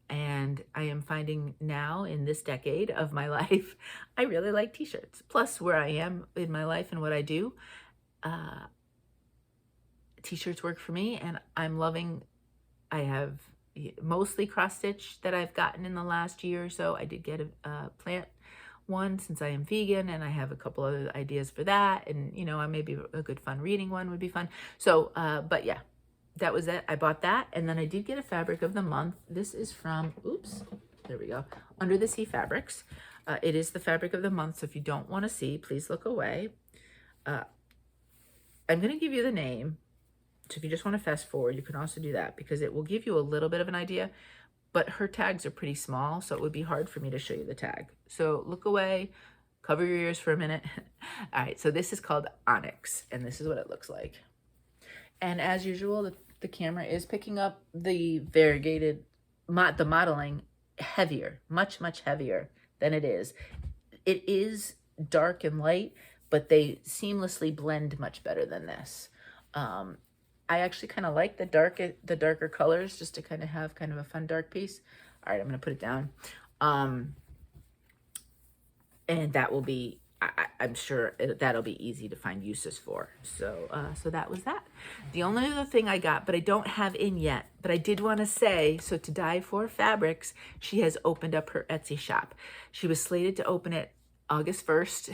And I am finding now in this decade of my life, I really like t-shirts. Plus where I am in my life and what I do, t-shirts work for me, and I'm loving, I have mostly cross stitch that I've gotten in the last year or so. I did get a plant one since I am vegan, and I have a couple other ideas for that. And you know, maybe a good fun reading one would be fun. So, but yeah, that was it. I bought that, and then I did get a fabric of the month. This is from, oops, there we go, Under the Sea Fabrics. It is the fabric of the month, so if you don't want to see, please look away. I'm going to give you the name. So if you just want to fast forward, you can also do that because it will give you a little bit of an idea, but her tags are pretty small, so it would be hard for me to show you the tag. So look away, cover your ears for a minute. All right, so this is called Onyx, and this is what it looks like. And as usual, the camera is picking up the variegated, the modeling heavier, much, much heavier than it is. It is dark and light, but they seamlessly blend much better than this. I actually kind of like the darker colors just to kind of have kind of a fun dark piece. All right, I'm going to put it down. And that will be, I'm sure that'll be easy to find uses for. So, so that was that. The only other thing I got, but I don't have in yet, but I did want to say, so To Die For Fabrics, she has opened up her Etsy shop. She was slated to open it August 1st.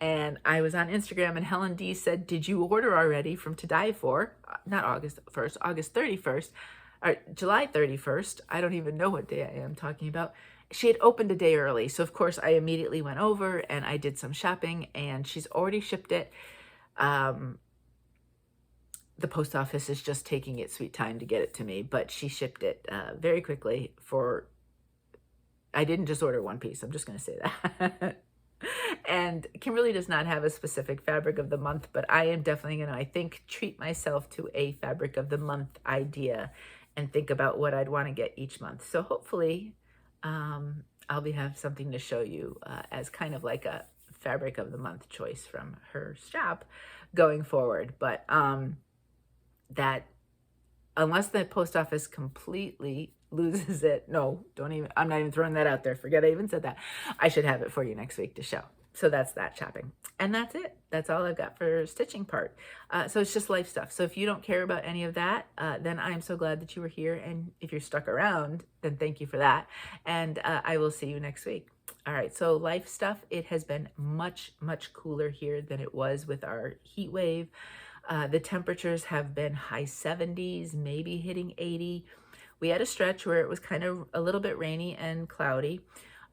And I was on Instagram, and Helen D said, did you order already from To Die For? Not August 1st, August 31st, or July 31st. I don't even know what day I am talking about. She had opened a day early. So of course I immediately went over and I did some shopping, and she's already shipped it. The post office is just taking its sweet time to get it to me, but she shipped it very quickly I didn't just order one piece. I'm just going to say that. And Kimberly does not have a specific fabric of the month, but I am definitely going to, I think, treat myself to a fabric of the month idea and think about what I'd want to get each month. So hopefully I'll have something to show you as kind of like a fabric of the month choice from her shop going forward. But that, unless the post office completely loses it, no, don't even, I'm not even throwing that out there. Forget I even said that. I should have it for you next week to show. So that's that shopping. And that's it. That's all I've got for stitching part. So it's just life stuff. So if you don't care about any of that, then I am so glad that you were here. And if you're stuck around, then thank you for that. And I will see you next week. All right, so life stuff, it has been much, much cooler here than it was with our heat wave. The temperatures have been high 70s, maybe hitting 80. We had a stretch where it was kind of a little bit rainy and cloudy,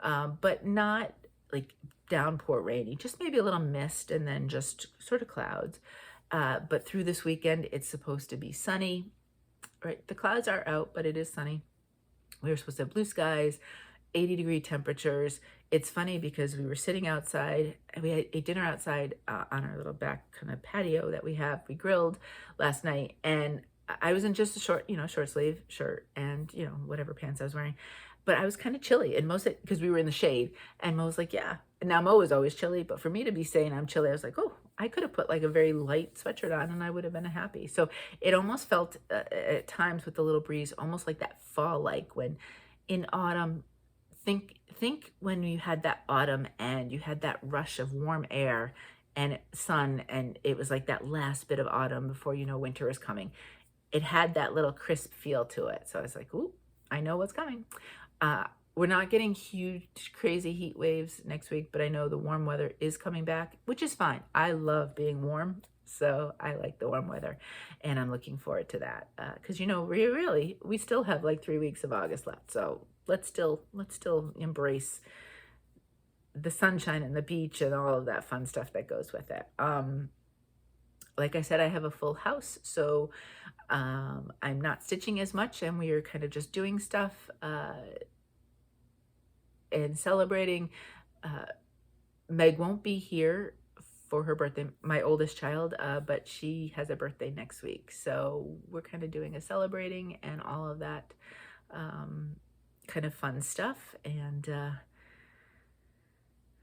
but not like downpour rainy, just maybe a little mist and then just sort of clouds. But through this weekend, it's supposed to be sunny, right? The clouds are out, but it is sunny. We were supposed to have blue skies, 80-degree temperatures. It's funny because we were sitting outside and we ate dinner outside on our little back kind of patio that we have. We grilled last night, and I was in just a short sleeve shirt and, whatever pants I was wearing. But I was kind of chilly, and because we were in the shade, and Mo was like, yeah. And now Mo is always chilly, but for me to be saying I'm chilly, I was like, oh, I could have put like a very light sweatshirt on and I would have been happy. So it almost felt at times with the little breeze, almost like that fall-like when in autumn, think when you had that autumn and you had that rush of warm air and sun, and it was like that last bit of autumn before, winter is coming. It had that little crisp feel to it. So I was like, ooh, I know what's coming. We're not getting huge, crazy heat waves next week, but I know the warm weather is coming back, which is fine. I love being warm, so I like the warm weather, and I'm looking forward to that. Because, we still have like 3 weeks of August left, so let's still embrace the sunshine and the beach and all of that fun stuff that goes with it. like I said, I have a full house, so I'm not stitching as much, and we are kind of just doing stuff and celebrating. Meg won't be here for her birthday, my oldest child, but she has a birthday next week. So we're kind of doing a celebrating and all of that kind of fun stuff. And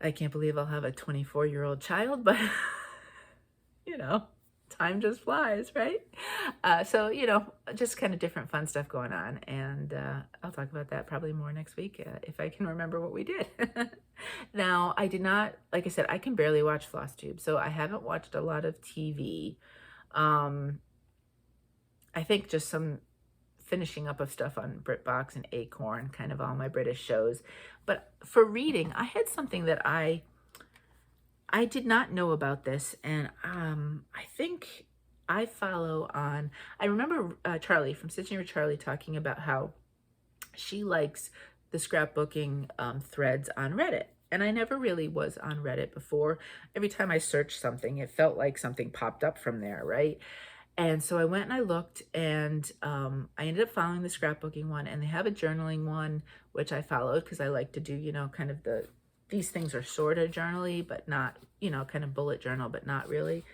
I can't believe I'll have a 24-year-old child, but you know, time just flies, right? So, you know, just kind of different fun stuff going on. And I'll talk about that probably more next week if I can remember what we did. Now, I did not, like I said, I can barely watch Flosstube, so I haven't watched a lot of TV. I think just some finishing up of stuff on BritBox and Acorn, kind of all my British shows. But for reading, I had something that I did not know about this, and I think I follow on, I remember Charlie from Stitching with Charlie talking about how she likes the scrapbooking threads on Reddit. And I never really was on Reddit before. Every time I searched something, it felt like something popped up from there, right? And so I went and I looked, and I ended up following the scrapbooking one, and they have a journaling one, which I followed because I like to do, you know, kind of these things are sort of journaly, but not, you know, kind of bullet journal, but not really.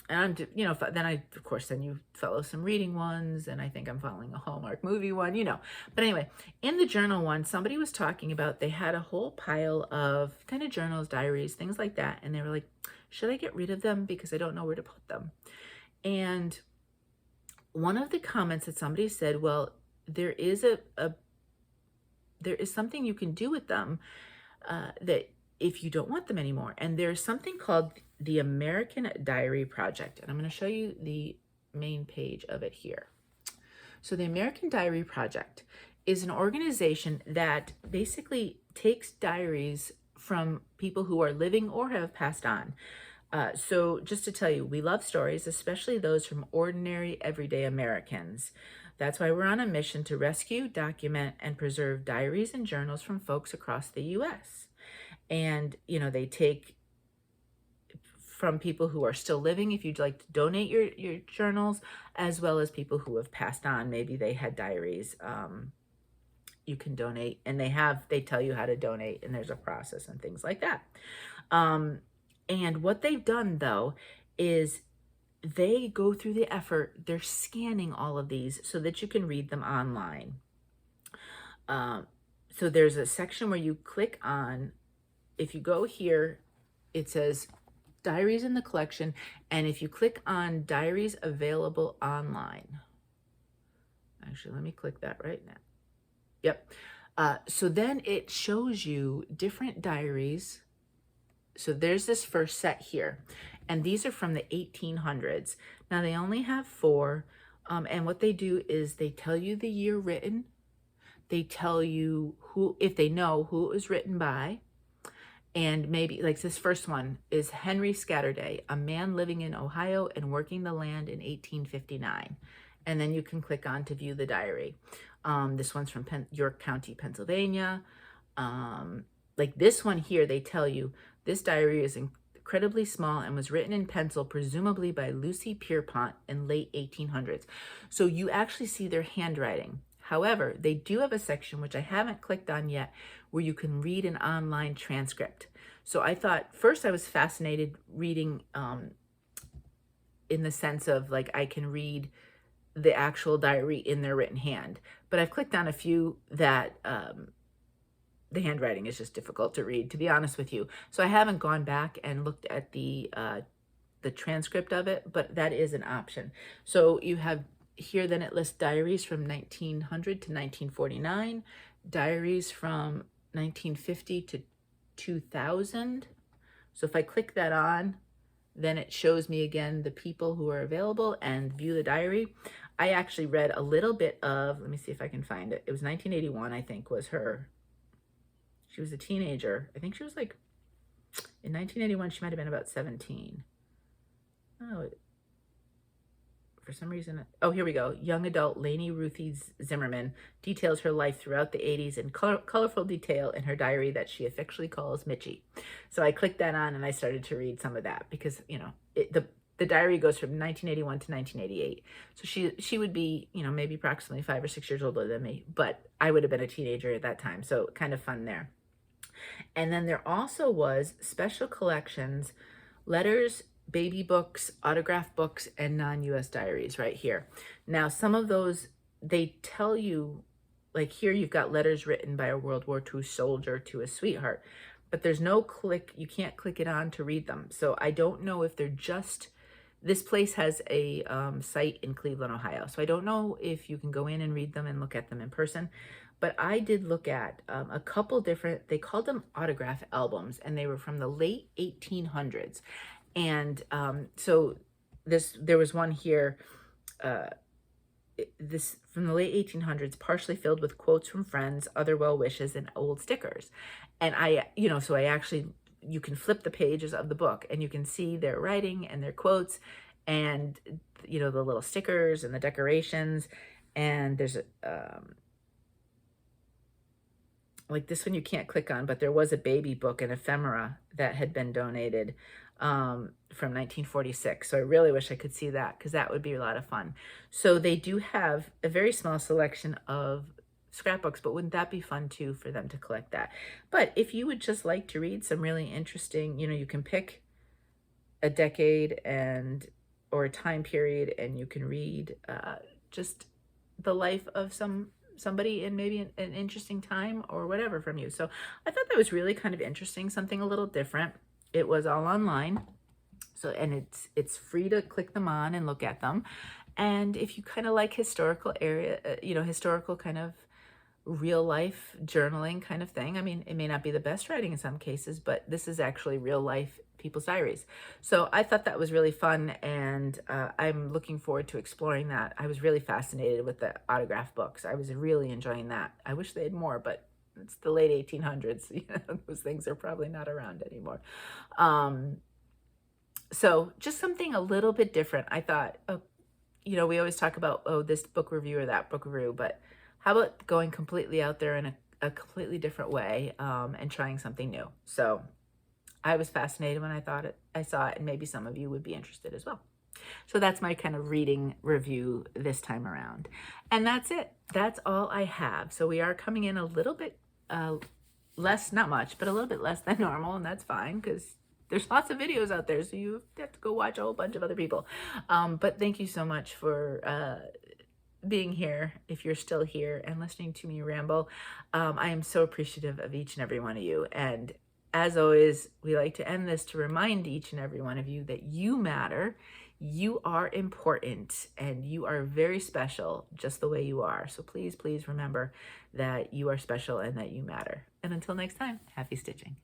And, you know, then of course, then you follow some reading ones, and I think I'm following a Hallmark movie one, you know. But anyway, in the journal one, somebody was talking about they had a whole pile of kind of journals, diaries, things like that. And they were like, should I get rid of them? Because I don't know where to put them. And one of the comments that somebody said, well, there is there is something you can do with them that if you don't want them anymore. And there's something called the American Diary Project. And I'm going to show you the main page of it here. So the American Diary Project is an organization that basically takes diaries from people who are living or have passed on. So just to tell you, we love stories, especially those from ordinary, everyday Americans. That's why we're on a mission to rescue, document, and preserve diaries and journals from folks across the U.S. And, you know, they take from people who are still living, if you'd like to donate your journals, as well as people who have passed on. Maybe they had diaries. You can donate, and they tell you how to donate, and there's a process and things like that. And what they've done, though, is they go through the effort. They're scanning all of these so that you can read them online. So there's a section where you click on, if you go here, it says diaries in the collection. And if you click on diaries available online, actually, let me click that right now. Yep. So then it shows you different diaries. So there's this first set here, and these are from the 1800s. Now they only have 4, and what they do is they tell you the year written. They tell you who, if they know who it was written by, and maybe like this first one is Henry Scatterday, a man living in Ohio and working the land in 1859. And then you can click on to view the diary. This one's from York County, Pennsylvania. Like this one here, they tell you this diary is incredibly small and was written in pencil, presumably by Lucy Pierpont in late 1800s. So you actually see their handwriting. However, they do have a section, which I haven't clicked on yet, where you can read an online transcript. So I thought, first I was fascinated reading in the sense of like I can read the actual diary in their written hand. But I've clicked on a few that the handwriting is just difficult to read, to be honest with you. So I haven't gone back and looked at the transcript of it, but that is an option. So you have here, then it lists diaries from 1900 to 1949, diaries from 1950 to 2000. So if I click that on, then it shows me again the people who are available and view the diary. I actually read a little bit of, let me see if I can find it. It was 1981, I think, was her. She was a teenager. I think she was like, in 1981, she might have been about 17. Oh, for some reason, oh, here we go. Young adult Lainey Ruthie Zimmerman details her life throughout the 80s in colorful detail in her diary that she affectionately calls Mitchie. So I clicked that on and I started to read some of that because, you know, the diary goes from 1981 to 1988. So she would be, you know, maybe approximately 5 or 6 years older than me, but I would have been a teenager at that time. So kind of fun there. And then there also was special collections, letters, baby books, autograph books, and non-US diaries right here. Now, some of those, they tell you, like here you've got letters written by a World War II soldier to a sweetheart, but there's no click, you can't click it on to read them. So I don't know if they're just, this place has a site in Cleveland, Ohio. So I don't know if you can go in and read them and look at them in person. But I did look at a couple different, they called them autograph albums, and they were from the late 1800s. And so there was one here, this from the late 1800s, partially filled with quotes from friends, other well wishes, and old stickers. And so I actually, you can flip the pages of the book and you can see their writing and their quotes and, you know, the little stickers and the decorations. And there's like this one you can't click on, but there was a baby book, an ephemera that had been donated from 1946. So I really wish I could see that because that would be a lot of fun. So they do have a very small selection of scrapbooks, but wouldn't that be fun too for them to collect that? But if you would just like to read some really interesting, you know, you can pick a decade or a time period, and you can read just the life of somebody in maybe an interesting time or whatever from you. So I thought that was really kind of interesting, something a little different. It was all online. So, and it's free to click them on and look at them. And if you kind of like historical historical kind of real life journaling kind of thing. I mean, it may not be the best writing in some cases, but this is actually real life people's diaries. So I thought that was really fun, and I'm looking forward to exploring that. I was really fascinated with the autograph books. I was really enjoying that. I wish they had more, but it's the late 1800s. You know, those things are probably not around anymore. So just something a little bit different. I thought, you know, we always talk about, this book review or that book review, but how about going completely out there in a completely different way and trying something new? So I was fascinated when I saw it, and maybe some of you would be interested as well. So that's my kind of reading review this time around. And that's it. That's all I have. So we are coming in a little bit less, not much, but a little bit less than normal, and that's fine because there's lots of videos out there, so you have to go watch a whole bunch of other people. But thank you so much for being here, if you're still here and listening to me ramble. I am so appreciative of each and every one of you. And as always, we like to end this to remind each and every one of you that you matter, you are important, and you are very special just the way you are. So please, please remember that you are special and that you matter. And until next time, happy stitching.